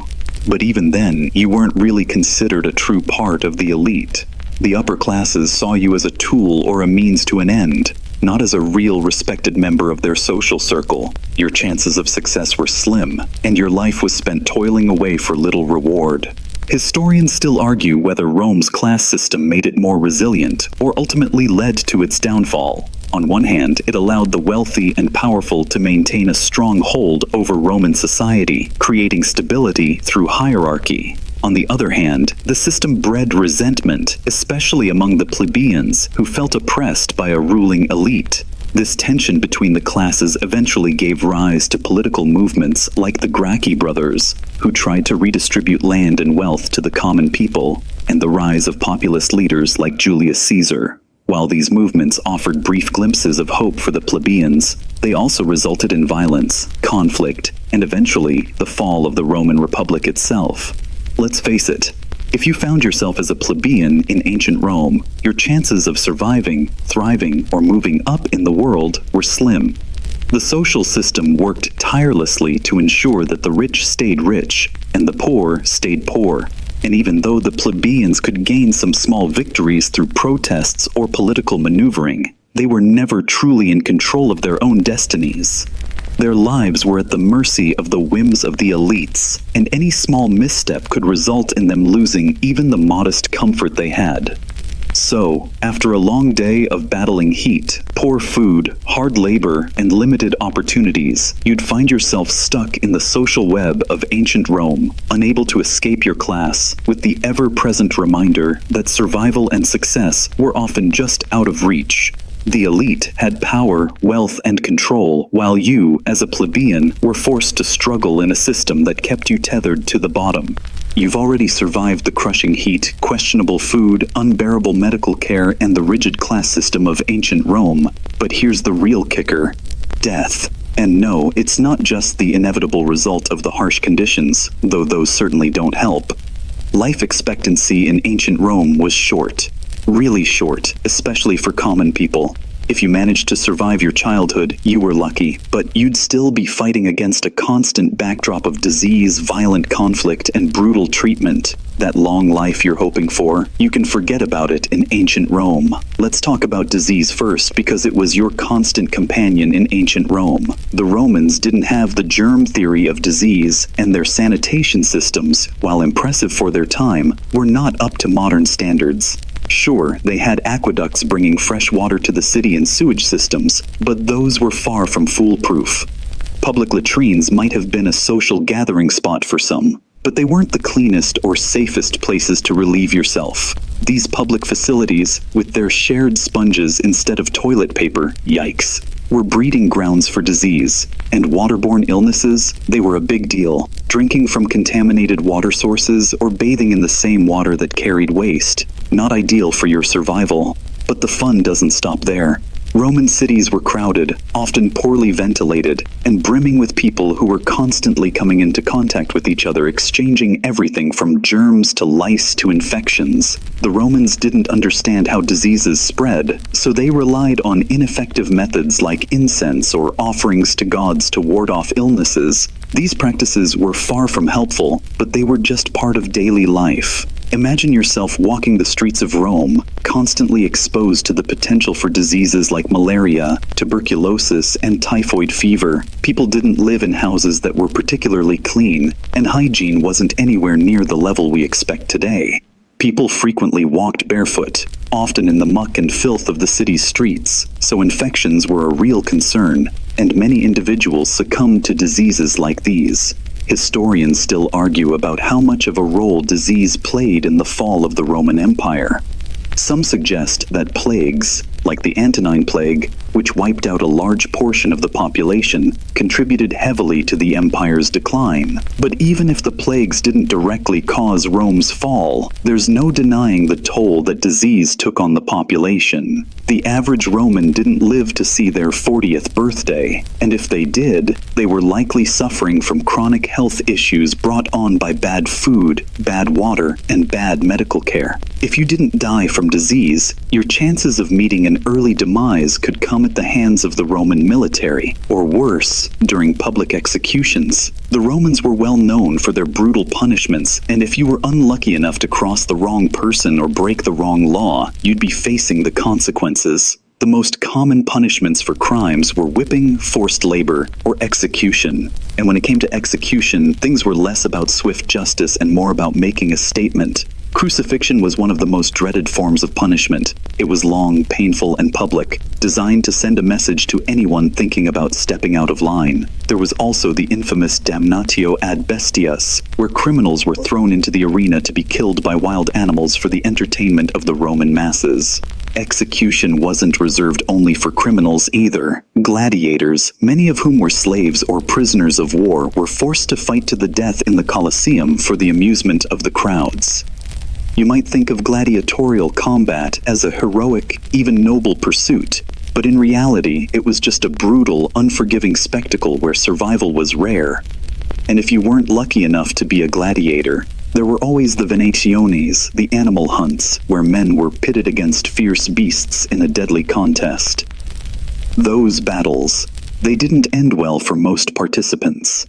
Speaker 1: But even then, you weren't really considered a true part of the elite. The upper classes saw you as a tool or a means to an end, not as a real respected member of their social circle. Your chances of success were slim, and your life was spent toiling away for little reward. Historians still argue whether Rome's class system made it more resilient or ultimately led to its downfall. On one hand, it allowed the wealthy and powerful to maintain a strong hold over Roman society, creating stability through hierarchy. On the other hand, the system bred resentment, especially among the plebeians, who felt oppressed by a ruling elite. This tension between the classes eventually gave rise to political movements like the Gracchi brothers, who tried to redistribute land and wealth to the common people, and the rise of populist leaders like Julius Caesar. While these movements offered brief glimpses of hope for the plebeians, they also resulted in violence, conflict, and eventually the fall of the Roman Republic itself. Let's face it, if you found yourself as a plebeian in ancient Rome, your chances of surviving, thriving, or moving up in the world were slim. The social system worked tirelessly to ensure that the rich stayed rich and the poor stayed poor. And even though the plebeians could gain some small victories through protests or political maneuvering, they were never truly in control of their own destinies. Their lives were at the mercy of the whims of the elites, and any small misstep could result in them losing even the modest comfort they had. So, after a long day of battling heat, poor food, hard labor, and limited opportunities, you'd find yourself stuck in the social web of ancient Rome, unable to escape your class, with the ever-present reminder that survival and success were often just out of reach. The elite had power, wealth, and control, while you, as a plebeian, were forced to struggle in a system that kept you tethered to the bottom. You've already survived the crushing heat, questionable food, unbearable medical care, and the rigid class system of ancient Rome. But here's the real kicker: death. And no, it's not just the inevitable result of the harsh conditions, though those certainly don't help. Life expectancy in ancient Rome was short. Really short, especially for common people. If you managed to survive your childhood, you were lucky, but you'd still be fighting against a constant backdrop of disease, violent conflict, and brutal treatment. That long life you're hoping for, you can forget about it in ancient Rome. Let's talk about disease first, because it was your constant companion in ancient Rome. The Romans didn't have the germ theory of disease, and their sanitation systems, while impressive for their time, were not up to modern standards. Sure, they had aqueducts bringing fresh water to the city and sewage systems, but those were far from foolproof. Public latrines might have been a social gathering spot for some, but they weren't the cleanest or safest places to relieve yourself. These public facilities, with their shared sponges instead of toilet paper, yikes, were breeding grounds for disease. And waterborne illnesses, they were a big deal. Drinking from contaminated water sources or bathing in the same water that carried waste. Not ideal for your survival. But the fun doesn't stop there. Roman cities were crowded, often poorly ventilated, and brimming with people who were constantly coming into contact with each other, exchanging everything from germs to lice to infections. The Romans didn't understand how diseases spread, so they relied on ineffective methods like incense or offerings to gods to ward off illnesses. These practices were far from helpful, but they were just part of daily life. Imagine yourself walking the streets of Rome, constantly exposed to the potential for diseases like malaria, tuberculosis, and typhoid fever. People didn't live in houses that were particularly clean, and hygiene wasn't anywhere near the level we expect today. People frequently walked barefoot, often in the muck and filth of the city's streets, so infections were a real concern, and many individuals succumbed to diseases like these. Historians still argue about how much of a role disease played in the fall of the Roman Empire. Some suggest that plagues, like the Antonine Plague, which wiped out a large portion of the population, contributed heavily to the empire's decline. But even if the plagues didn't directly cause Rome's fall, there's no denying the toll that disease took on the population. The average Roman didn't live to see their 40th birthday, and if they did, they were likely suffering from chronic health issues brought on by bad food, bad water, and bad medical care. If you didn't die from disease, your chances of meeting an early demise could come at the hands of the Roman military, or worse, during public executions. The Romans were well known for their brutal punishments, and if you were unlucky enough to cross the wrong person or break the wrong law, you'd be facing the consequences. The most common punishments for crimes were whipping, forced labor, or execution. And when it came to execution, things were less about swift justice and more about making a statement. Crucifixion was one of the most dreaded forms of punishment. It was long, painful, and public, designed to send a message to anyone thinking about stepping out of line. There was also the infamous damnatio ad bestias, where criminals were thrown into the arena to be killed by wild animals for the entertainment of the Roman masses. Execution wasn't reserved only for criminals either. Gladiators, many of whom were slaves or prisoners of war, were forced to fight to the death in the Colosseum for the amusement of the crowds. You might think of gladiatorial combat as a heroic, even noble pursuit, but in reality, it was just a brutal, unforgiving spectacle where survival was rare. And if you weren't lucky enough to be a gladiator, there were always the venationes, the animal hunts, where men were pitted against fierce beasts in a deadly contest. Those battles, they didn't end well for most participants.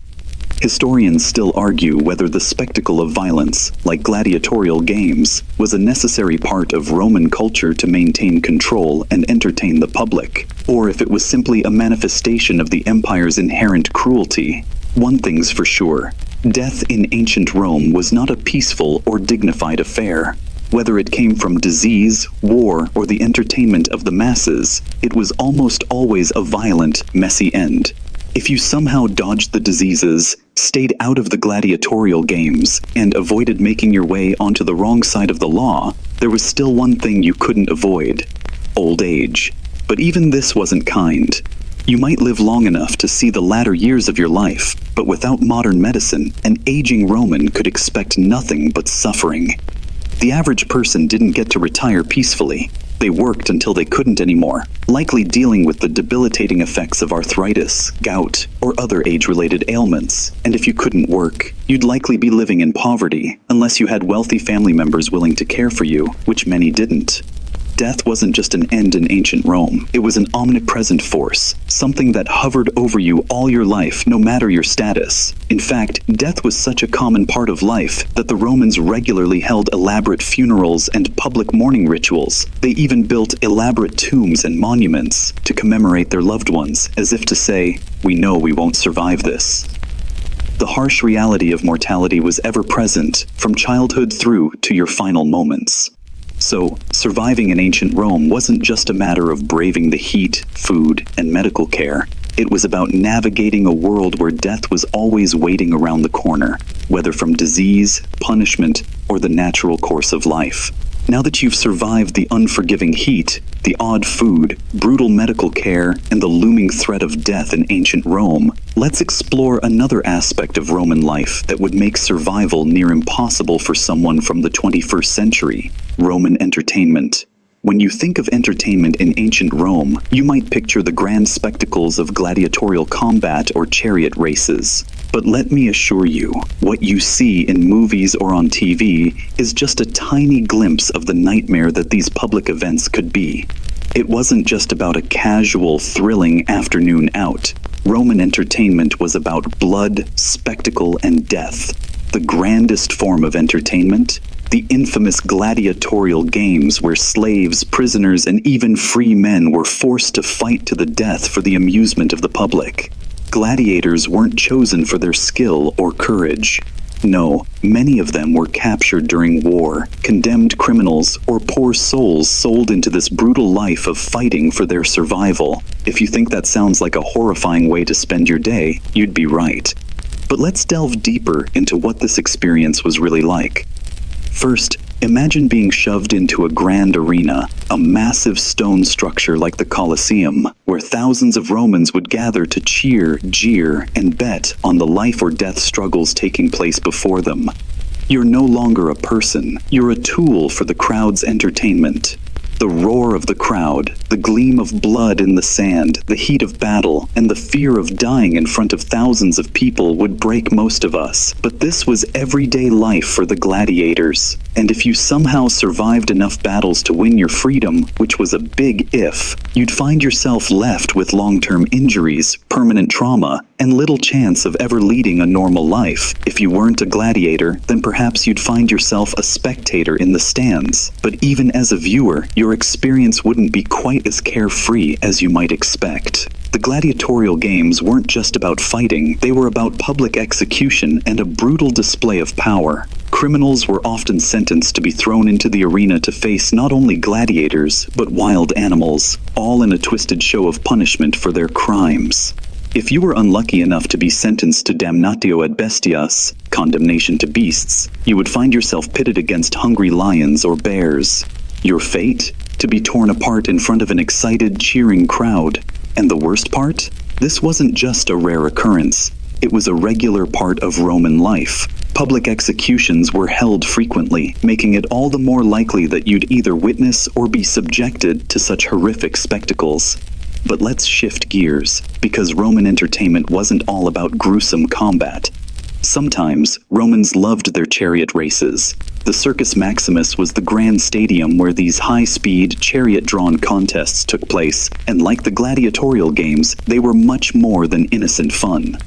Speaker 1: Historians still argue whether the spectacle of violence, like gladiatorial games, was a necessary part of Roman culture to maintain control and entertain the public, or if it was simply a manifestation of the empire's inherent cruelty. One thing's for sure, death in ancient Rome was not a peaceful or dignified affair. Whether it came from disease, war, or the entertainment of the masses, it was almost always a violent, messy end. If you somehow dodged the diseases, stayed out of the gladiatorial games, and avoided making your way onto the wrong side of the law, there was still one thing you couldn't avoid: old age. But even this wasn't kind. You might live long enough to see the latter years of your life, but without modern medicine, an aging Roman could expect nothing but suffering. The average person didn't get to retire peacefully. They worked until they couldn't anymore, likely dealing with the debilitating effects of arthritis, gout, or other age-related ailments. And if you couldn't work, you'd likely be living in poverty, unless you had wealthy family members willing to care for you, which many didn't. Death wasn't just an end in ancient Rome. It was an omnipresent force, something that hovered over you all your life, no matter your status. In fact, death was such a common part of life that the Romans regularly held elaborate funerals and public mourning rituals. They even built elaborate tombs and monuments to commemorate their loved ones, as if to say, "We know we won't survive this." The harsh reality of mortality was ever present, from childhood through to your final moments. So, surviving in ancient Rome wasn't just a matter of braving the heat, food, and medical care. It was about navigating a world where death was always waiting around the corner, whether from disease, punishment, or the natural course of life. Now that you've survived the unforgiving heat, the odd food, brutal medical care, and the looming threat of death in ancient Rome, let's explore another aspect of Roman life that would make survival near impossible for someone from the 21st century: Roman entertainment. When you think of entertainment in ancient Rome, you might picture the grand spectacles of gladiatorial combat or chariot races. But let me assure you, what you see in movies or on TV is just a tiny glimpse of the nightmare that these public events could be. It wasn't just about a casual, thrilling afternoon out. Roman entertainment was about blood, spectacle, and death. The grandest form of entertainment? The infamous gladiatorial games where slaves, prisoners, and even free men were forced to fight to the death for the amusement of the public. Gladiators weren't chosen for their skill or courage. No, many of them were captured during war, condemned criminals, or poor souls sold into this brutal life of fighting for their survival. If you think that sounds like a horrifying way to spend your day, you'd be right. But let's delve deeper into what this experience was really like. First, imagine being shoved into a grand arena, a massive stone structure like the Colosseum, where thousands of Romans would gather to cheer, jeer, and bet on the life or death struggles taking place before them. You're no longer a person, you're a tool for the crowd's entertainment. The roar of the crowd, the gleam of blood in the sand, the heat of battle, and the fear of dying in front of thousands of people would break most of us. But this was everyday life for the gladiators. And if you somehow survived enough battles to win your freedom, which was a big if, you'd find yourself left with long-term injuries, permanent trauma, and little chance of ever leading a normal life. If you weren't a gladiator, then perhaps you'd find yourself a spectator in the stands. But even as a viewer, your experience wouldn't be quite as carefree as you might expect. The gladiatorial games weren't just about fighting, they were about public execution and a brutal display of power. Criminals were often sentenced to be thrown into the arena to face not only gladiators, but wild animals, all in a twisted show of punishment for their crimes. If you were unlucky enough to be sentenced to damnatio ad bestias, condemnation to beasts, you would find yourself pitted against hungry lions or bears. Your fate? To be torn apart in front of an excited, cheering crowd. And the worst part? This wasn't just a rare occurrence. It was a regular part of Roman life. Public executions were held frequently, making it all the more likely that you'd either witness or be subjected to such horrific spectacles. But let's shift gears, because Roman entertainment wasn't all about gruesome combat. Sometimes, Romans loved their chariot races. The Circus Maximus was the grand stadium where these high-speed, chariot-drawn contests took place, and like the gladiatorial games, they were much more than innocent fun.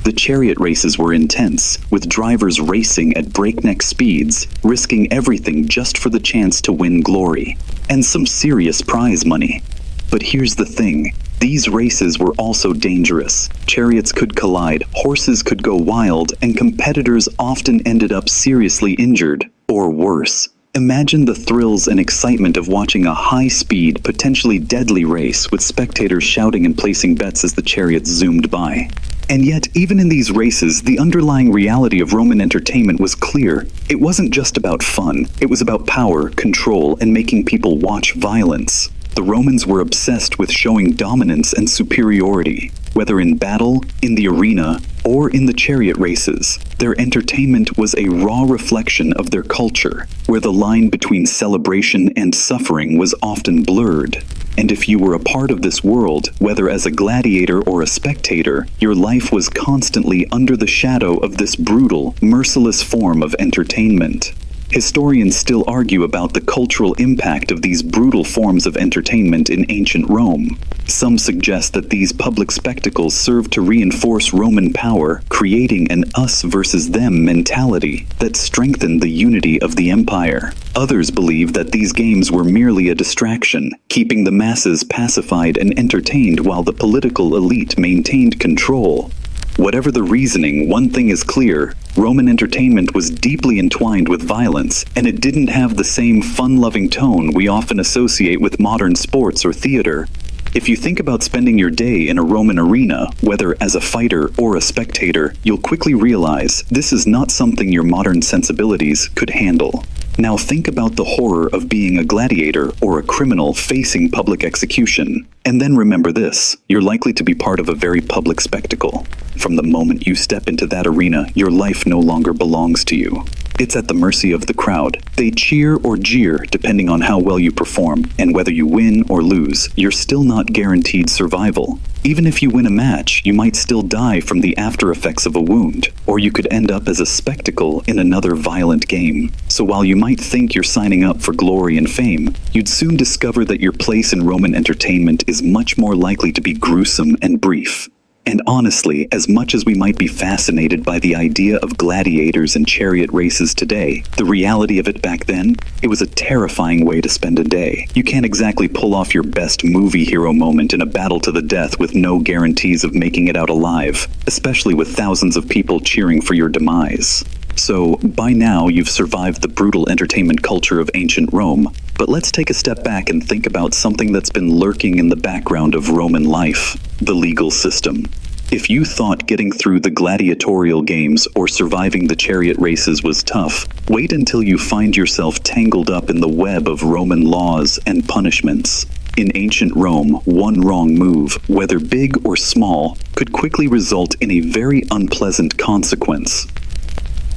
Speaker 1: The chariot races were intense, with drivers racing at breakneck speeds, risking everything just for the chance to win glory, and some serious prize money. But here's the thing. These races were also dangerous. Chariots could collide, horses could go wild, and competitors often ended up seriously injured, or worse. Imagine the thrills and excitement of watching a high-speed, potentially deadly race with spectators shouting and placing bets as the chariots zoomed by. And yet, even in these races, the underlying reality of Roman entertainment was clear. It wasn't just about fun, it was about power, control, and making people watch violence. The Romans were obsessed with showing dominance and superiority, whether in battle, in the arena, or in the chariot races. Their entertainment was a raw reflection of their culture, where the line between celebration and suffering was often blurred. And if you were a part of this world, whether as a gladiator or a spectator, your life was constantly under the shadow of this brutal, merciless form of entertainment. Historians still argue about the cultural impact of these brutal forms of entertainment in ancient Rome. Some suggest that these public spectacles served to reinforce Roman power, creating an us versus them mentality that strengthened the unity of the empire. Others believe that these games were merely a distraction, keeping the masses pacified and entertained while the political elite maintained control. Whatever the reasoning, one thing is clear. Roman entertainment was deeply entwined with violence, and it didn't have the same fun-loving tone we often associate with modern sports or theater. If you think about spending your day in a Roman arena, whether as a fighter or a spectator, you'll quickly realize this is not something your modern sensibilities could handle. Now think about the horror of being a gladiator or a criminal facing public execution. And then remember this, you're likely to be part of a very public spectacle. From the moment you step into that arena, your life no longer belongs to you. It's at the mercy of the crowd. They cheer or jeer depending on how well you perform, and whether you win or lose, you're still not guaranteed survival. Even if you win a match, you might still die from the after effects of a wound, or you could end up as a spectacle in another violent game. So while you might think you're signing up for glory and fame, you'd soon discover that your place in Roman entertainment is much more likely to be gruesome and brief. And honestly, as much as we might be fascinated by the idea of gladiators and chariot races today, the reality of it back then, it was a terrifying way to spend a day. You can't exactly pull off your best movie hero moment in a battle to the death with no guarantees of making it out alive, especially with thousands of people cheering for your demise. So, by now you've survived the brutal entertainment culture of ancient Rome, but let's take a step back and think about something that's been lurking in the background of Roman life: the legal system. If you thought getting through the gladiatorial games or surviving the chariot races was tough, wait until you find yourself tangled up in the web of Roman laws and punishments. In ancient Rome, one wrong move, whether big or small, could quickly result in a very unpleasant consequence.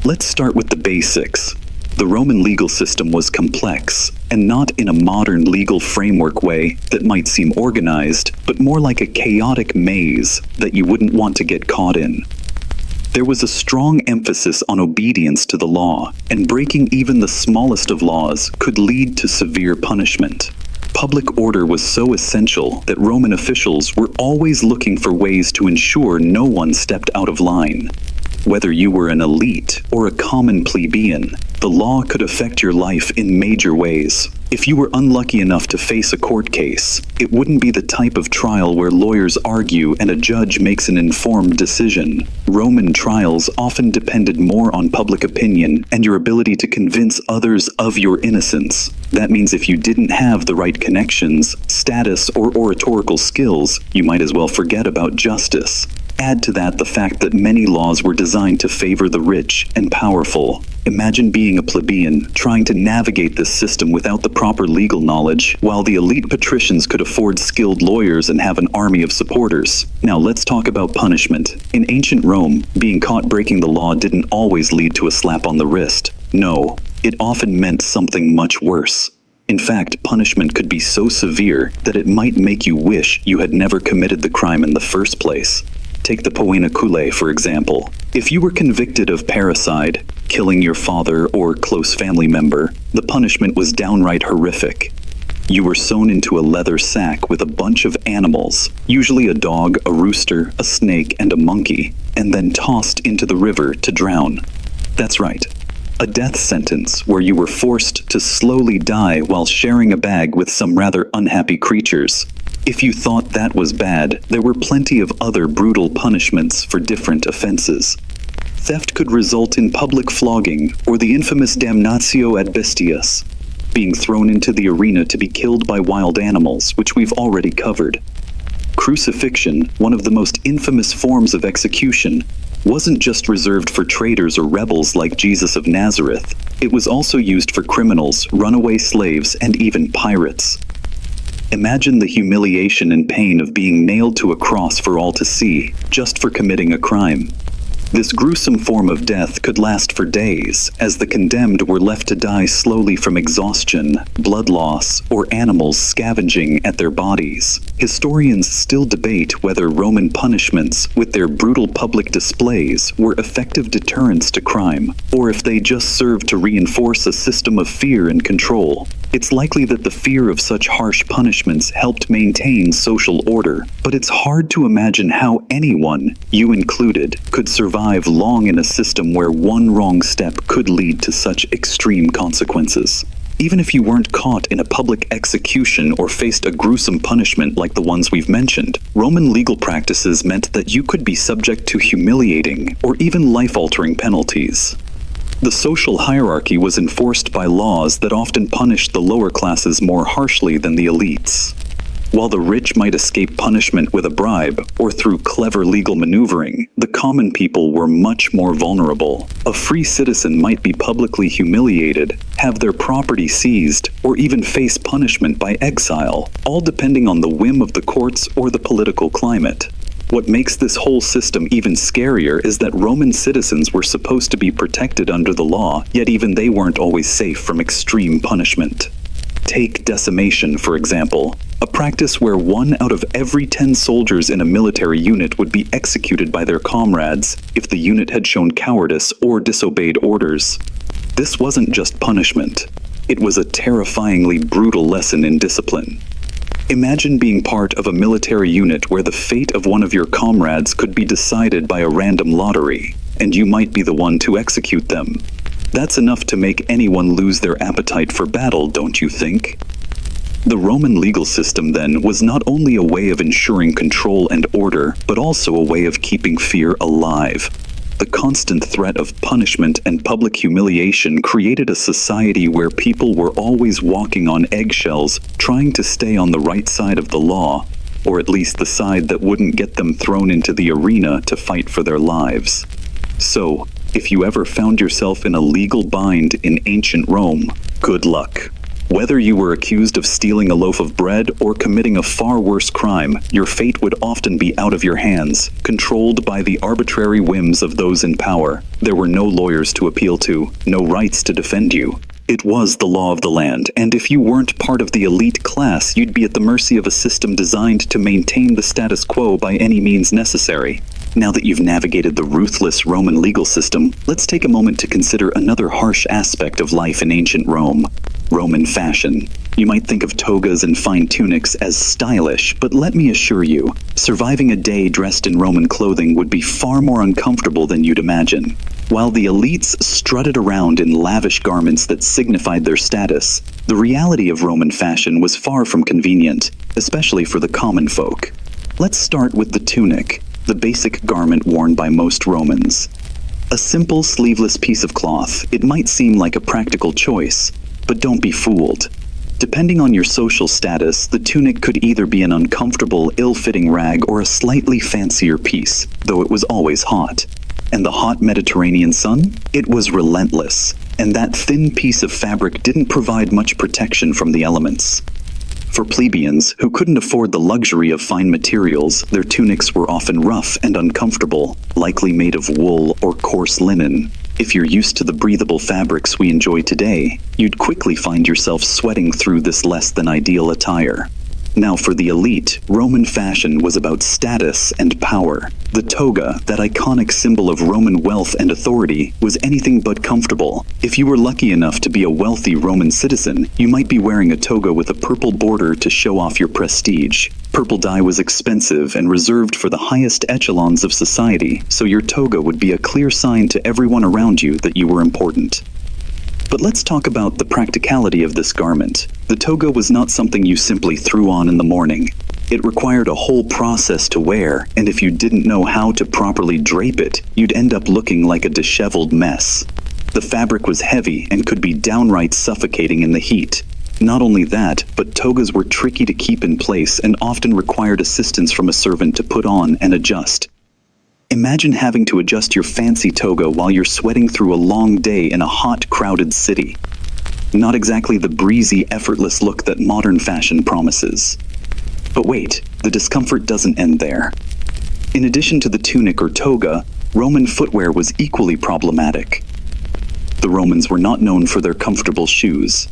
Speaker 1: Let's start with the basics. The Roman legal system was complex, and not in a modern legal framework way that might seem organized, but more like a chaotic maze that you wouldn't want to get caught in. There was a strong emphasis on obedience to the law, and breaking even the smallest of laws could lead to severe punishment. Public order was so essential that Roman officials were always looking for ways to ensure no one stepped out of line. Whether you were an elite or a common plebeian, the law could affect your life in major ways. If you were unlucky enough to face a court case, it wouldn't be the type of trial where lawyers argue and a judge makes an informed decision. Roman trials often depended more on public opinion and your ability to convince others of your innocence. That means if you didn't have the right connections, status, or oratorical skills, you might as well forget about justice. Add to that the fact that many laws were designed to favor the rich and powerful. Imagine being a plebeian, trying to navigate this system without the proper legal knowledge, while the elite patricians could afford skilled lawyers and have an army of supporters. Now let's talk about punishment. In ancient Rome, being caught breaking the law didn't always lead to a slap on the wrist. No, it often meant something much worse. In fact, punishment could be so severe that it might make you wish you had never committed the crime in the first place. Take the poena culae, for example. If you were convicted of parricide, killing your father or close family member, the punishment was downright horrific. You were sewn into a leather sack with a bunch of animals, usually a dog, a rooster, a snake, and a monkey, and then tossed into the river to drown. That's right. A death sentence where you were forced to slowly die while sharing a bag with some rather unhappy creatures. If you thought that was bad, there were plenty of other brutal punishments for different offenses. Theft could result in public flogging, or the infamous damnatio ad bestias, being thrown into the arena to be killed by wild animals, which we've already covered. Crucifixion, one of the most infamous forms of execution, wasn't just reserved for traitors or rebels like Jesus of Nazareth. It was also used for criminals, runaway slaves, and even pirates. Imagine the humiliation and pain of being nailed to a cross for all to see, just for committing a crime. This gruesome form of death could last for days, as the condemned were left to die slowly from exhaustion, blood loss, or animals scavenging at their bodies. Historians still debate whether Roman punishments, with their brutal public displays, were effective deterrents to crime, or if they just served to reinforce a system of fear and control. It's likely that the fear of such harsh punishments helped maintain social order, but it's hard to imagine how anyone, you included, could survive long in a system where one wrong step could lead to such extreme consequences. Even if you weren't caught in a public execution or faced a gruesome punishment like the ones we've mentioned, Roman legal practices meant that you could be subject to humiliating or even life-altering penalties. The social hierarchy was enforced by laws that often punished the lower classes more harshly than the elites. While the rich might escape punishment with a bribe or through clever legal maneuvering, the common people were much more vulnerable. A free citizen might be publicly humiliated, have their property seized, or even face punishment by exile, all depending on the whim of the courts or the political climate. What makes this whole system even scarier is that Roman citizens were supposed to be protected under the law, yet even they weren't always safe from extreme punishment. Take decimation, for example, a practice where 1 out of every 10 soldiers in a military unit would be executed by their comrades if the unit had shown cowardice or disobeyed orders. This wasn't just punishment. It was a terrifyingly brutal lesson in discipline. Imagine being part of a military unit where the fate of one of your comrades could be decided by a random lottery, and you might be the one to execute them. That's enough to make anyone lose their appetite for battle, don't you think? The Roman legal system, then, was not only a way of ensuring control and order, but also a way of keeping fear alive. The constant threat of punishment and public humiliation created a society where people were always walking on eggshells, trying to stay on the right side of the law, or at least the side that wouldn't get them thrown into the arena to fight for their lives. So, if you ever found yourself in a legal bind in ancient Rome, good luck. Whether you were accused of stealing a loaf of bread or committing a far worse crime, your fate would often be out of your hands, controlled by the arbitrary whims of those in power. There were no lawyers to appeal to, no rights to defend you. It was the law of the land, and if you weren't part of the elite class, you'd be at the mercy of a system designed to maintain the status quo by any means necessary. Now that you've navigated the ruthless Roman legal system, let's take a moment to consider another harsh aspect of life in ancient Rome: Roman fashion. You might think of togas and fine tunics as stylish, but let me assure you, surviving a day dressed in Roman clothing would be far more uncomfortable than you'd imagine. While the elites strutted around in lavish garments that signified their status, the reality of Roman fashion was far from convenient, especially for the common folk. Let's start with the tunic, the basic garment worn by most Romans. A simple sleeveless piece of cloth, it might seem like a practical choice, but don't be fooled. Depending on your social status, the tunic could either be an uncomfortable, ill-fitting rag or a slightly fancier piece, though it was always hot. And the hot Mediterranean sun? It was relentless, and that thin piece of fabric didn't provide much protection from the elements. For plebeians, who couldn't afford the luxury of fine materials, their tunics were often rough and uncomfortable, likely made of wool or coarse linen. If you're used to the breathable fabrics we enjoy today, you'd quickly find yourself sweating through this less than ideal attire. Now for the elite, Roman fashion was about status and power. The toga, that iconic symbol of Roman wealth and authority, was anything but comfortable. If you were lucky enough to be a wealthy Roman citizen, you might be wearing a toga with a purple border to show off your prestige. Purple dye was expensive and reserved for the highest echelons of society, so your toga would be a clear sign to everyone around you that you were important. But let's talk about the practicality of this garment. The toga was not something you simply threw on in the morning. It required a whole process to wear, and if you didn't know how to properly drape it, you'd end up looking like a disheveled mess. The fabric was heavy and could be downright suffocating in the heat. Not only that, but togas were tricky to keep in place and often required assistance from a servant to put on and adjust. Imagine having to adjust your fancy toga while you're sweating through a long day in a hot, crowded city. Not exactly the breezy, effortless look that modern fashion promises. But wait, the discomfort doesn't end there. In addition to the tunic or toga, Roman footwear was equally problematic. The Romans were not known for their comfortable shoes.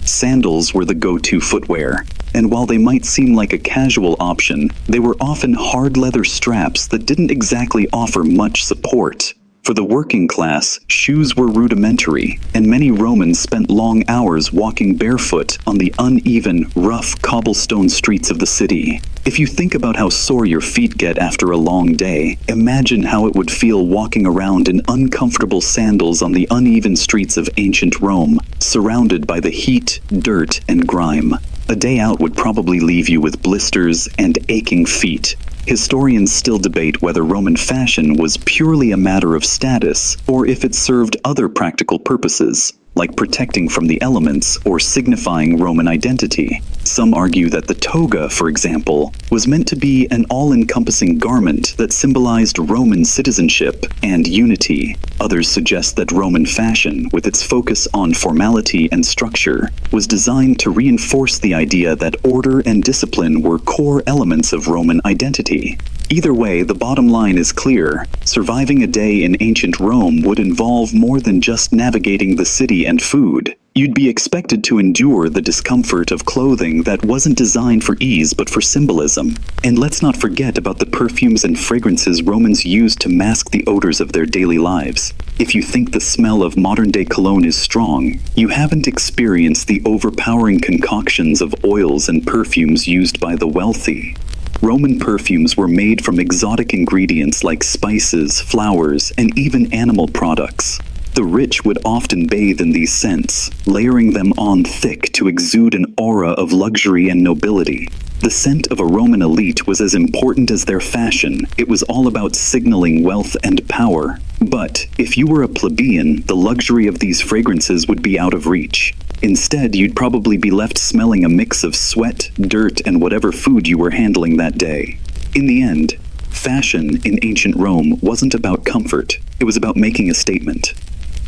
Speaker 1: Sandals were the go-to footwear, and while they might seem like a casual option, they were often hard leather straps that didn't exactly offer much support. For the working class, shoes were rudimentary, and many Romans spent long hours walking barefoot on the uneven, rough cobblestone streets of the city. If you think about how sore your feet get after a long day, imagine how it would feel walking around in uncomfortable sandals on the uneven streets of ancient Rome, surrounded by the heat, dirt, and grime. A day out would probably leave you with blisters and aching feet. Historians still debate whether Roman fashion was purely a matter of status or if it served other practical purposes, like protecting from the elements or signifying Roman identity. Some argue that the toga, for example, was meant to be an all-encompassing garment that symbolized Roman citizenship and unity. Others suggest that Roman fashion, with its focus on formality and structure, was designed to reinforce the idea that order and discipline were core elements of Roman identity. Either way, the bottom line is clear. Surviving a day in ancient Rome would involve more than just navigating the city and food. You'd be expected to endure the discomfort of clothing that wasn't designed for ease but for symbolism. And let's not forget about the perfumes and fragrances Romans used to mask the odors of their daily lives. If you think the smell of modern-day cologne is strong, you haven't experienced the overpowering concoctions of oils and perfumes used by the wealthy. Roman perfumes were made from exotic ingredients like spices, flowers, and even animal products. The rich would often bathe in these scents, layering them on thick to exude an aura of luxury and nobility. The scent of a Roman elite was as important as their fashion. It was all about signaling wealth and power. But if you were a plebeian, the luxury of these fragrances would be out of reach. Instead, you'd probably be left smelling a mix of sweat, dirt, and whatever food you were handling that day. In the end, fashion in ancient Rome wasn't about comfort. It was about making a statement.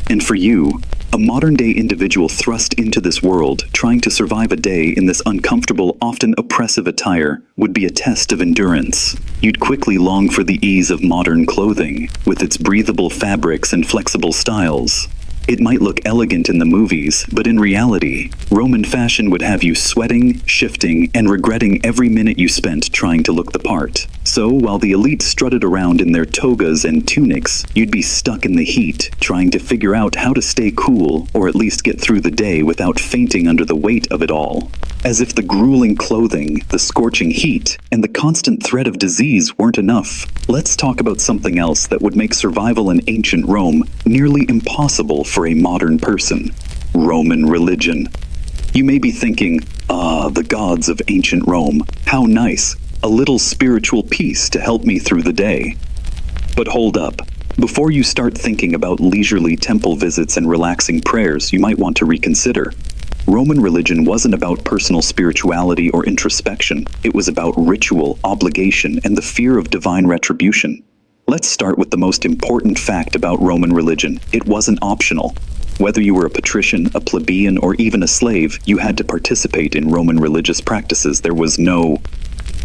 Speaker 1: And for you, a modern-day individual thrust into this world, trying to survive a day in this uncomfortable, often oppressive attire, would be a test of endurance. You'd quickly long for the ease of modern clothing, with its breathable fabrics and flexible styles. It might look elegant in the movies, but in reality, Roman fashion would have you sweating, shifting, and regretting every minute you spent trying to look the part. So, while the elite strutted around in their togas and tunics, you'd be stuck in the heat, trying to figure out how to stay cool, or at least get through the day without fainting under the weight of it all. As if the grueling clothing, the scorching heat, and the constant threat of disease weren't enough, let's talk about something else that would make survival in ancient Rome nearly impossible for a modern person: Roman religion. You may be thinking, the gods of ancient Rome, how nice, a little spiritual peace to help me through the day. But hold up. Before you start thinking about leisurely temple visits and relaxing prayers, you might want to reconsider. Roman religion wasn't about personal spirituality or introspection. It was about ritual, obligation, and the fear of divine retribution. Let's start with the most important fact about Roman religion. It wasn't optional. Whether you were a patrician, a plebeian, or even a slave, you had to participate in Roman religious practices. There was no,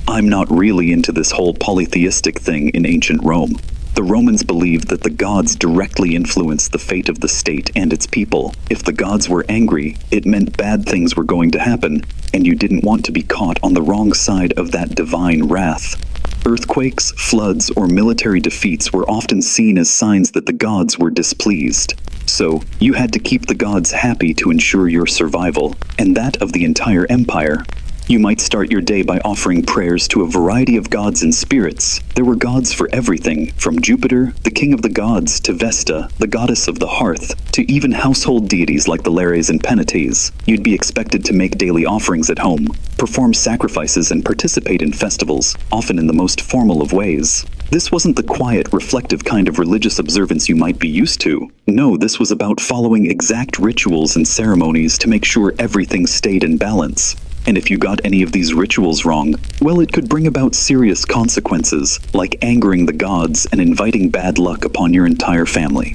Speaker 1: "I'm not really into this whole polytheistic thing" in ancient Rome. The Romans believed that the gods directly influenced the fate of the state and its people. If the gods were angry, it meant bad things were going to happen, and you didn't want to be caught on the wrong side of that divine wrath. Earthquakes, floods, or military defeats were often seen as signs that the gods were displeased. So, you had to keep the gods happy to ensure your survival, and that of the entire empire. You might start your day by offering prayers to a variety of gods and spirits. There were gods for everything, from Jupiter, the king of the gods, to Vesta, the goddess of the hearth, to even household deities like the Lares and Penates. You'd be expected to make daily offerings at home, perform sacrifices, and participate in festivals, often in the most formal of ways. This wasn't the quiet, reflective kind of religious observance you might be used to. No, this was about following exact rituals and ceremonies to make sure everything stayed in balance. And if you got any of these rituals wrong, well, it could bring about serious consequences, like angering the gods and inviting bad luck upon your entire family.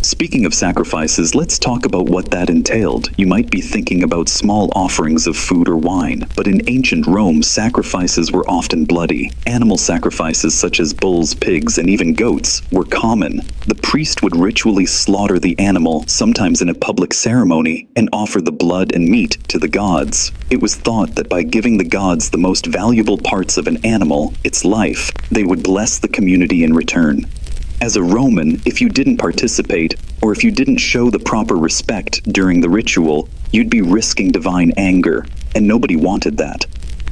Speaker 1: Speaking of sacrifices, let's talk about what that entailed. You might be thinking about small offerings of food or wine, but in ancient Rome, sacrifices were often bloody. Animal sacrifices such as bulls, pigs, and even goats were common. The priest would ritually slaughter the animal, sometimes in a public ceremony, and offer the blood and meat to the gods. It was thought that by giving the gods the most valuable parts of an animal, its life, they would bless the community in return. As a Roman, if you didn't participate, or if you didn't show the proper respect during the ritual, you'd be risking divine anger, and nobody wanted that.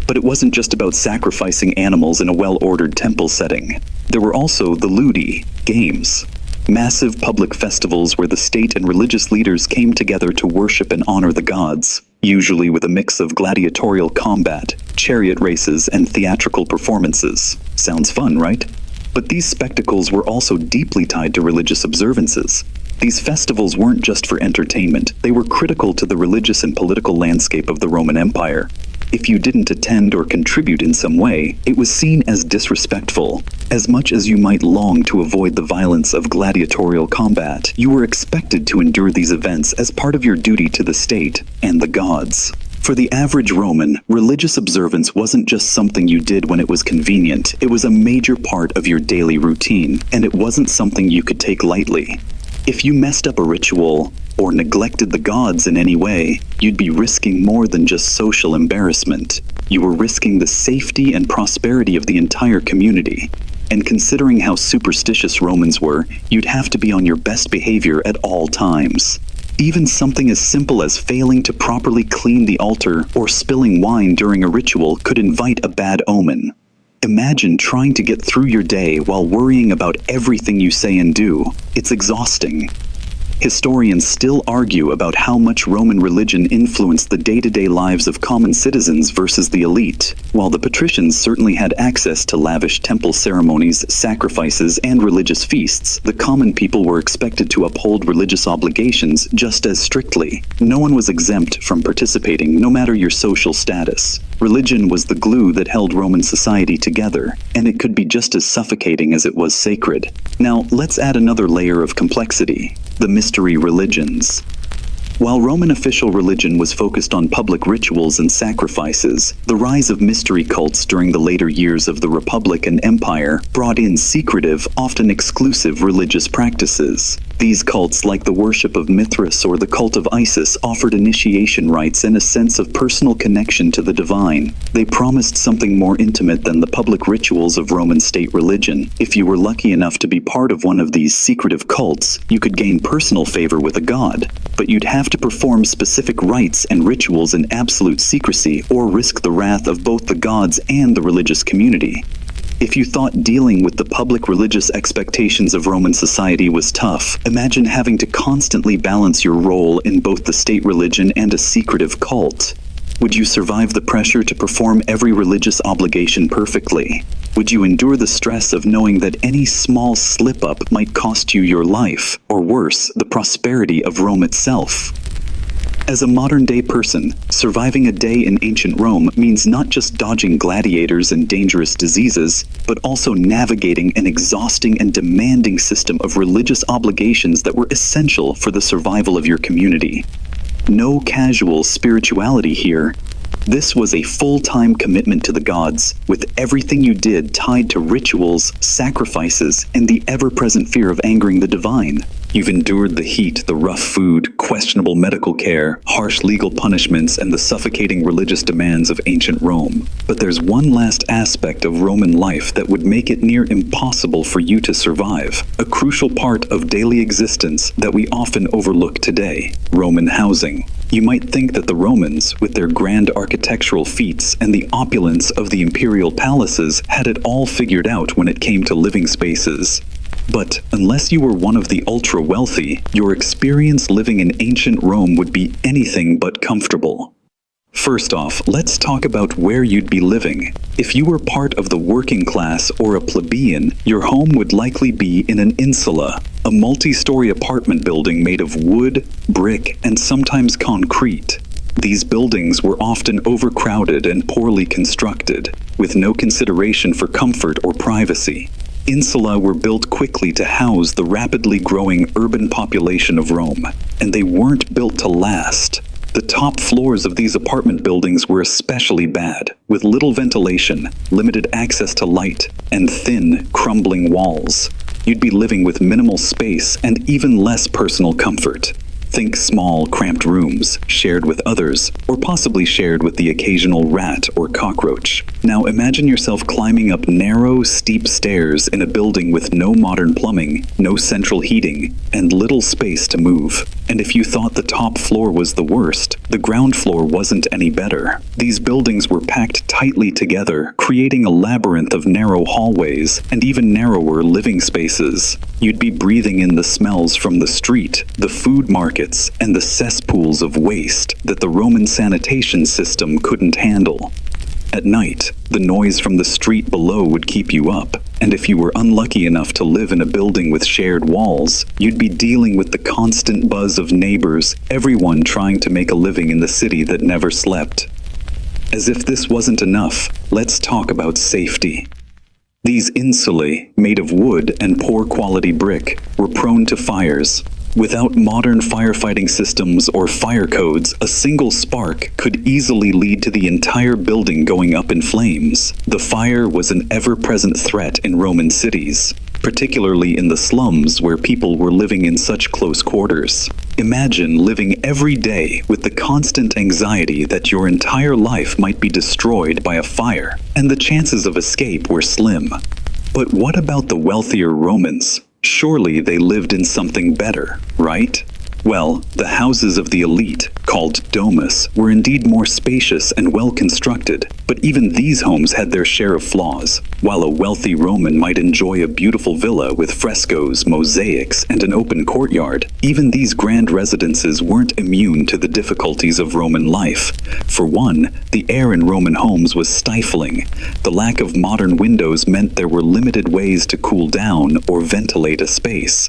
Speaker 1: But it wasn't just about sacrificing animals in a well-ordered temple setting. There were also the ludi, games. Massive public festivals where the state and religious leaders came together to worship and honor the gods, usually with a mix of gladiatorial combat, chariot races, and theatrical performances. Sounds fun, right? But these spectacles were also deeply tied to religious observances. These festivals weren't just for entertainment, they were critical to the religious and political landscape of the Roman Empire. If you didn't attend or contribute in some way, it was seen as disrespectful. As much as you might long to avoid the violence of gladiatorial combat, you were expected to endure these events as part of your duty to the state and the gods. For the average Roman, religious observance wasn't just something you did when it was convenient, it was a major part of your daily routine, and it wasn't something you could take lightly. If you messed up a ritual, or neglected the gods in any way, you'd be risking more than just social embarrassment. You were risking the safety and prosperity of the entire community. And considering how superstitious Romans were, you'd have to be on your best behavior at all times. Even something as simple as failing to properly clean the altar or spilling wine during a ritual could invite a bad omen. Imagine trying to get through your day while worrying about everything you say and do. It's exhausting. Historians still argue about how much Roman religion influenced the day-to-day lives of common citizens versus the elite. While the patricians certainly had access to lavish temple ceremonies, sacrifices, and religious feasts, the common people were expected to uphold religious obligations just as strictly. No one was exempt from participating, no matter your social status. Religion was the glue that held Roman society together, and it could be just as suffocating as it was sacred. Now, let's add another layer of complexity: the mystery religions. While Roman official religion was focused on public rituals and sacrifices, the rise of mystery cults during the later years of the Republic and Empire brought in secretive, often exclusive religious practices. These cults, like the worship of Mithras or the cult of Isis, offered initiation rites and a sense of personal connection to the divine. They promised something more intimate than the public rituals of Roman state religion. If you were lucky enough to be part of one of these secretive cults, you could gain personal favor with a god, but you'd have to perform specific rites and rituals in absolute secrecy or risk the wrath of both the gods and the religious community. If you thought dealing with the public religious expectations of Roman society was tough, imagine having to constantly balance your role in both the state religion and a secretive cult. Would you survive the pressure to perform every religious obligation perfectly? Would you endure the stress of knowing that any small slip-up might cost you your life, or worse, the prosperity of Rome itself? As a modern-day person, surviving a day in ancient Rome means not just dodging gladiators and dangerous diseases, but also navigating an exhausting and demanding system of religious obligations that were essential for the survival of your community. No casual spirituality here. This was a full-time commitment to the gods, with everything you did tied to rituals, sacrifices, and the ever-present fear of angering the divine. You've endured the heat, the rough food, questionable medical care, harsh legal punishments, and the suffocating religious demands of ancient Rome. But there's one last aspect of Roman life that would make it near impossible for you to survive, a crucial part of daily existence that we often overlook today: Roman housing. You might think that the Romans, with their grand architectural feats and the opulence of the imperial palaces, had it all figured out when it came to living spaces. But unless you were one of the ultra-wealthy, your experience living in ancient Rome would be anything but comfortable. First off, let's talk about where you'd be living. If you were part of the working class or a plebeian, your home would likely be in an insula, a multi-story apartment building made of wood, brick, and sometimes concrete. These buildings were often overcrowded and poorly constructed, with no consideration for comfort or privacy. Insula were built quickly to house the rapidly growing urban population of Rome, and they weren't built to last. The top floors of these apartment buildings were especially bad, with little ventilation, limited access to light, and thin, crumbling walls. You'd be living with minimal space and even less personal comfort. Think small, cramped rooms, shared with others, or possibly shared with the occasional rat or cockroach. Now imagine yourself climbing up narrow, steep stairs in a building with no modern plumbing, no central heating, and little space to move. And if you thought the top floor was the worst, the ground floor wasn't any better. These buildings were packed tightly together, creating a labyrinth of narrow hallways and even narrower living spaces. You'd be breathing in the smells from the street, the food markets, and the cesspools of waste that the Roman sanitation system couldn't handle. At night, the noise from the street below would keep you up, And if you were unlucky enough to live in a building with shared walls, you'd be dealing with the constant buzz of neighbors, everyone trying to make a living in the city that never slept. As if this wasn't enough, let's talk about safety. These insulae, made of wood and poor quality brick, were prone to fires. Without modern firefighting systems or fire codes, a single spark could easily lead to the entire building going up in flames. The fire was an ever-present threat in Roman cities, particularly in the slums where people were living in such close quarters. Imagine living every day with the constant anxiety that your entire life might be destroyed by a fire, and the chances of escape were slim. But what about the wealthier Romans? Surely they lived in something better, right? Well, the houses of the elite, called domus, were indeed more spacious and well-constructed, but even these homes had their share of flaws. While a wealthy Roman might enjoy a beautiful villa with frescoes, mosaics, and an open courtyard, even these grand residences weren't immune to the difficulties of Roman life. For one, the air in Roman homes was stifling. The lack of modern windows meant there were limited ways to cool down or ventilate a space.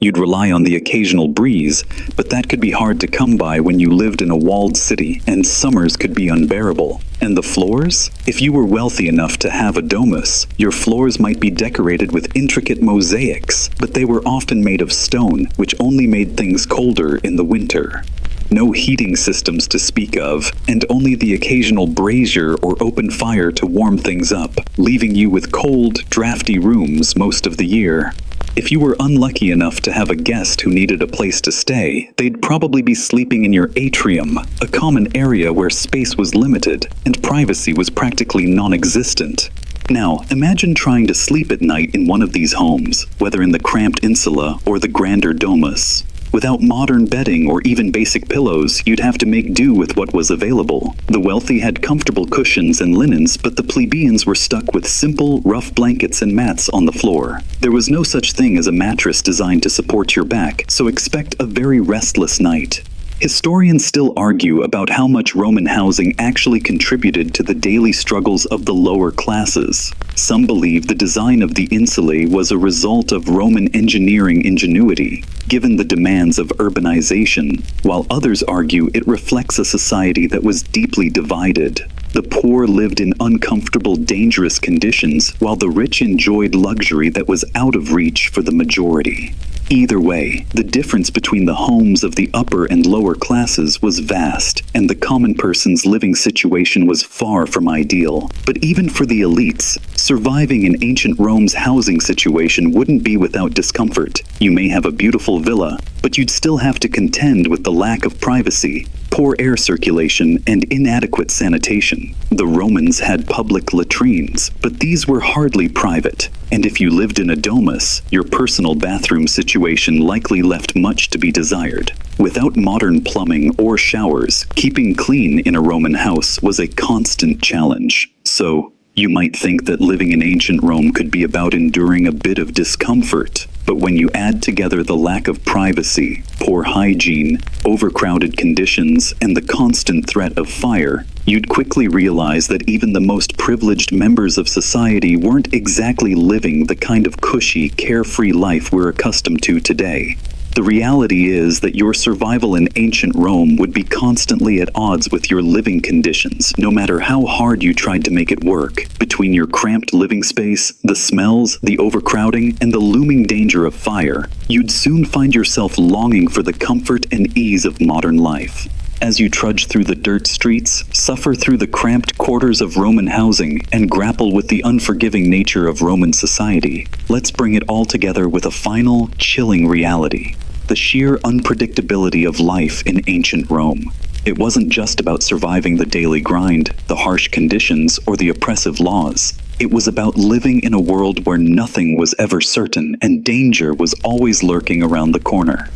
Speaker 1: You'd rely on the occasional breeze, but that could be hard to come by when you lived in a walled city, and summers could be unbearable. And the floors? If you were wealthy enough to have a domus, your floors might be decorated with intricate mosaics, but they were often made of stone, which only made things colder in the winter. No heating systems to speak of, and only the occasional brazier or open fire to warm things up, leaving you with cold, drafty rooms most of the year. If you were unlucky enough to have a guest who needed a place to stay, they'd probably be sleeping in your atrium, a common area where space was limited and privacy was practically non-existent. Now, imagine trying to sleep at night in one of these homes, whether in the cramped insula or the grander domus. Without modern bedding or even basic pillows, you'd have to make do with what was available. The wealthy had comfortable cushions and linens, but the plebeians were stuck with simple, rough blankets and mats on the floor. There was no such thing as a mattress designed to support your back, so expect a very restless night. Historians still argue about how much Roman housing actually contributed to the daily struggles of the lower classes. Some believe the design of the insulae was a result of Roman engineering ingenuity, given the demands of urbanization, while others argue it reflects a society that was deeply divided. The poor lived in uncomfortable, dangerous conditions, while the rich enjoyed luxury that was out of reach for the majority. Either way, the difference between the homes of the upper and lower classes was vast, and the common person's living situation was far from ideal. But even for the elites, surviving in ancient Rome's housing situation wouldn't be without discomfort. You may have a beautiful villa, but you'd still have to contend with the lack of privacy, poor air circulation, and inadequate sanitation. The Romans had public latrines, but these were hardly private. And if you lived in a domus, your personal bathroom situation likely left much to be desired. Without modern plumbing or showers, keeping clean in a Roman house was a constant challenge. So, you might think that living in ancient Rome could be about enduring a bit of discomfort. But when you add together the lack of privacy, poor hygiene, overcrowded conditions, and the constant threat of fire, you'd quickly realize that even the most privileged members of society weren't exactly living the kind of cushy, carefree life we're accustomed to today. The reality is that your survival in ancient Rome would be constantly at odds with your living conditions, no matter how hard you tried to make it work. Between your cramped living space, the smells, the overcrowding, and the looming danger of fire, you'd soon find yourself longing for the comfort and ease of modern life. As you trudge through the dirt streets, suffer through the cramped quarters of Roman housing, and grapple with the unforgiving nature of Roman society, let's bring it all together with a final, chilling reality: the sheer unpredictability of life in ancient Rome. It wasn't just about surviving the daily grind, the harsh conditions, or the oppressive laws. It was about living in a world where nothing was ever certain and danger was always lurking around the corner.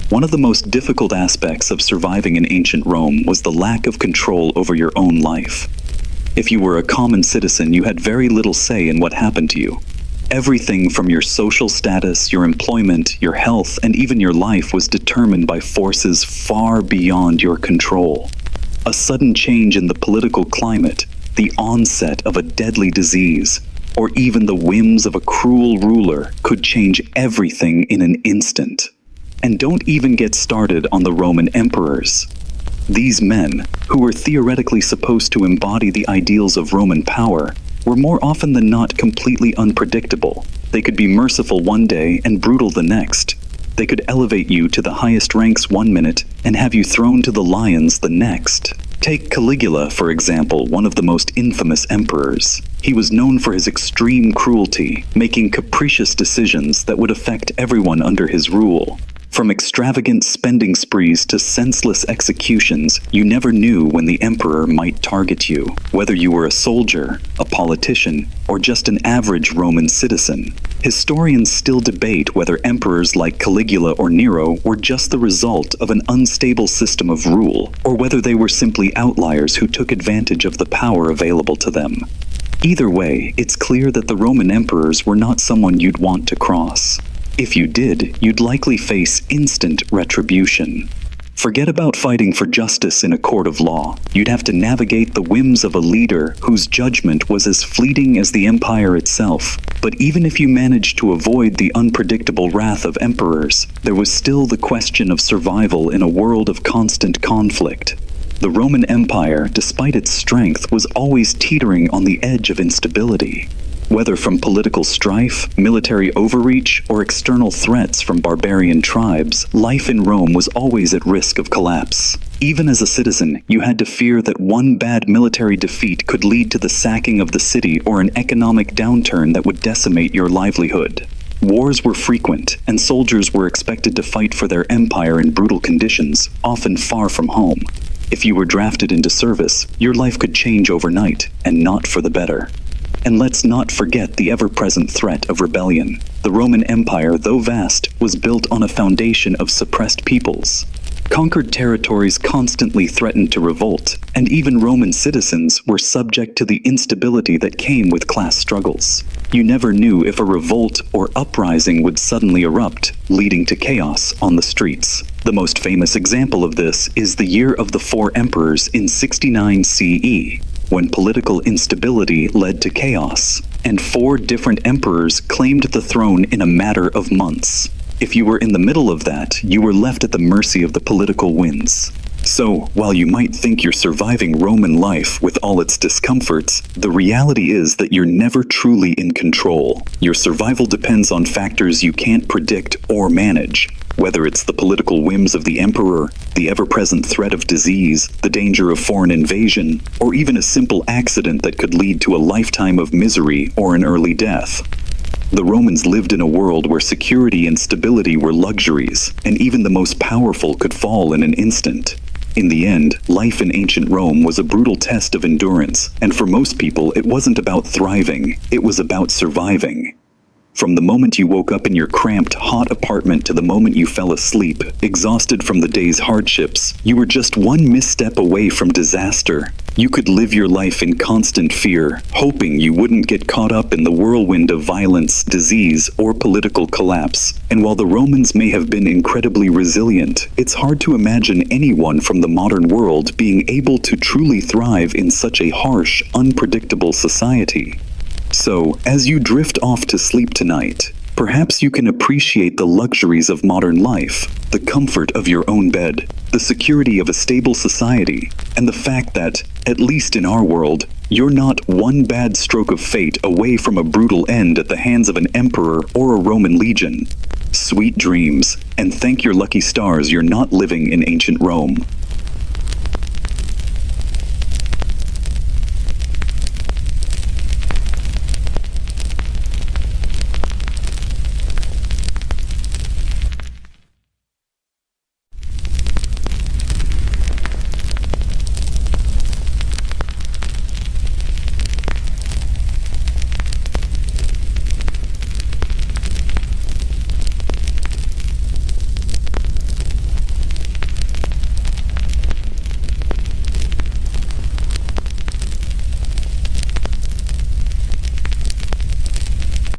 Speaker 1: One of the most difficult aspects of surviving in ancient Rome was the lack of control over your own life. If you were a common citizen, you had very little say in what happened to you. Everything from your social status, your employment, your health, and even your life was determined by forces far beyond your control. A sudden change in the political climate, the onset of a deadly disease, or even the whims of a cruel ruler could change everything in an instant. And don't even get started on the Roman emperors. These men, who were theoretically supposed to embody the ideals of Roman power, were more often than not completely unpredictable. They could be merciful one day and brutal the next. They could elevate you to the highest ranks one minute and have you thrown to the lions the next. Take Caligula, for example, one of the most infamous emperors. He was known for his extreme cruelty, making capricious decisions that would affect everyone under his rule. From extravagant spending sprees to senseless executions, you never knew when the emperor might target you, whether you were a soldier, a politician, or just an average Roman citizen. Historians still debate whether emperors like Caligula or Nero were just the result of an unstable system of rule, or whether they were simply outliers who took advantage of the power available to them. Either way, it's clear that the Roman emperors were not someone you'd want to cross. If you did, you'd likely face instant retribution. Forget about fighting for justice in a court of law. You'd have to navigate the whims of a leader whose judgment was as fleeting as the empire itself. But even if you managed to avoid the unpredictable wrath of emperors, there was still the question of survival in a world of constant conflict. The Roman Empire, despite its strength, was always teetering on the edge of instability. Whether from political strife, military overreach, or external threats from barbarian tribes, life in Rome was always at risk of collapse. Even as a citizen, you had to fear that one bad military defeat could lead to the sacking of the city or an economic downturn that would decimate your livelihood. Wars were frequent, and soldiers were expected to fight for their empire in brutal conditions, often far from home. If you were drafted into service, your life could change overnight, and not for the better. And let's not forget the ever-present threat of rebellion. The Roman Empire, though vast, was built on a foundation of suppressed peoples. Conquered territories constantly threatened to revolt, and even Roman citizens were subject to the instability that came with class struggles. You never knew if a revolt or uprising would suddenly erupt, leading to chaos on the streets. The most famous example of this is the Year of the Four Emperors in 69 CE. When political instability led to chaos, and 4 different emperors claimed the throne in a matter of months. If you were in the middle of that, you were left at the mercy of the political winds. So, while you might think you're surviving Roman life with all its discomforts, the reality is that you're never truly in control. Your survival depends on factors you can't predict or manage. Whether it's the political whims of the emperor, the ever-present threat of disease, the danger of foreign invasion, or even a simple accident that could lead to a lifetime of misery or an early death. The Romans lived in a world where security and stability were luxuries, and even the most powerful could fall in an instant. In the end, life in ancient Rome was a brutal test of endurance, and for most people it wasn't about thriving, it was about surviving. From the moment you woke up in your cramped, hot apartment to the moment you fell asleep, exhausted from the day's hardships, you were just one misstep away from disaster. You could live your life in constant fear, hoping you wouldn't get caught up in the whirlwind of violence, disease, or political collapse. And while the Romans may have been incredibly resilient, it's hard to imagine anyone from the modern world being able to truly thrive in such a harsh, unpredictable society. So, as you drift off to sleep tonight, perhaps you can appreciate the luxuries of modern life, the comfort of your own bed, the security of a stable society, and the fact that, at least in our world, you're not one bad stroke of fate away from a brutal end at the hands of an emperor or a Roman legion. Sweet dreams, and thank your lucky stars you're not living in ancient Rome.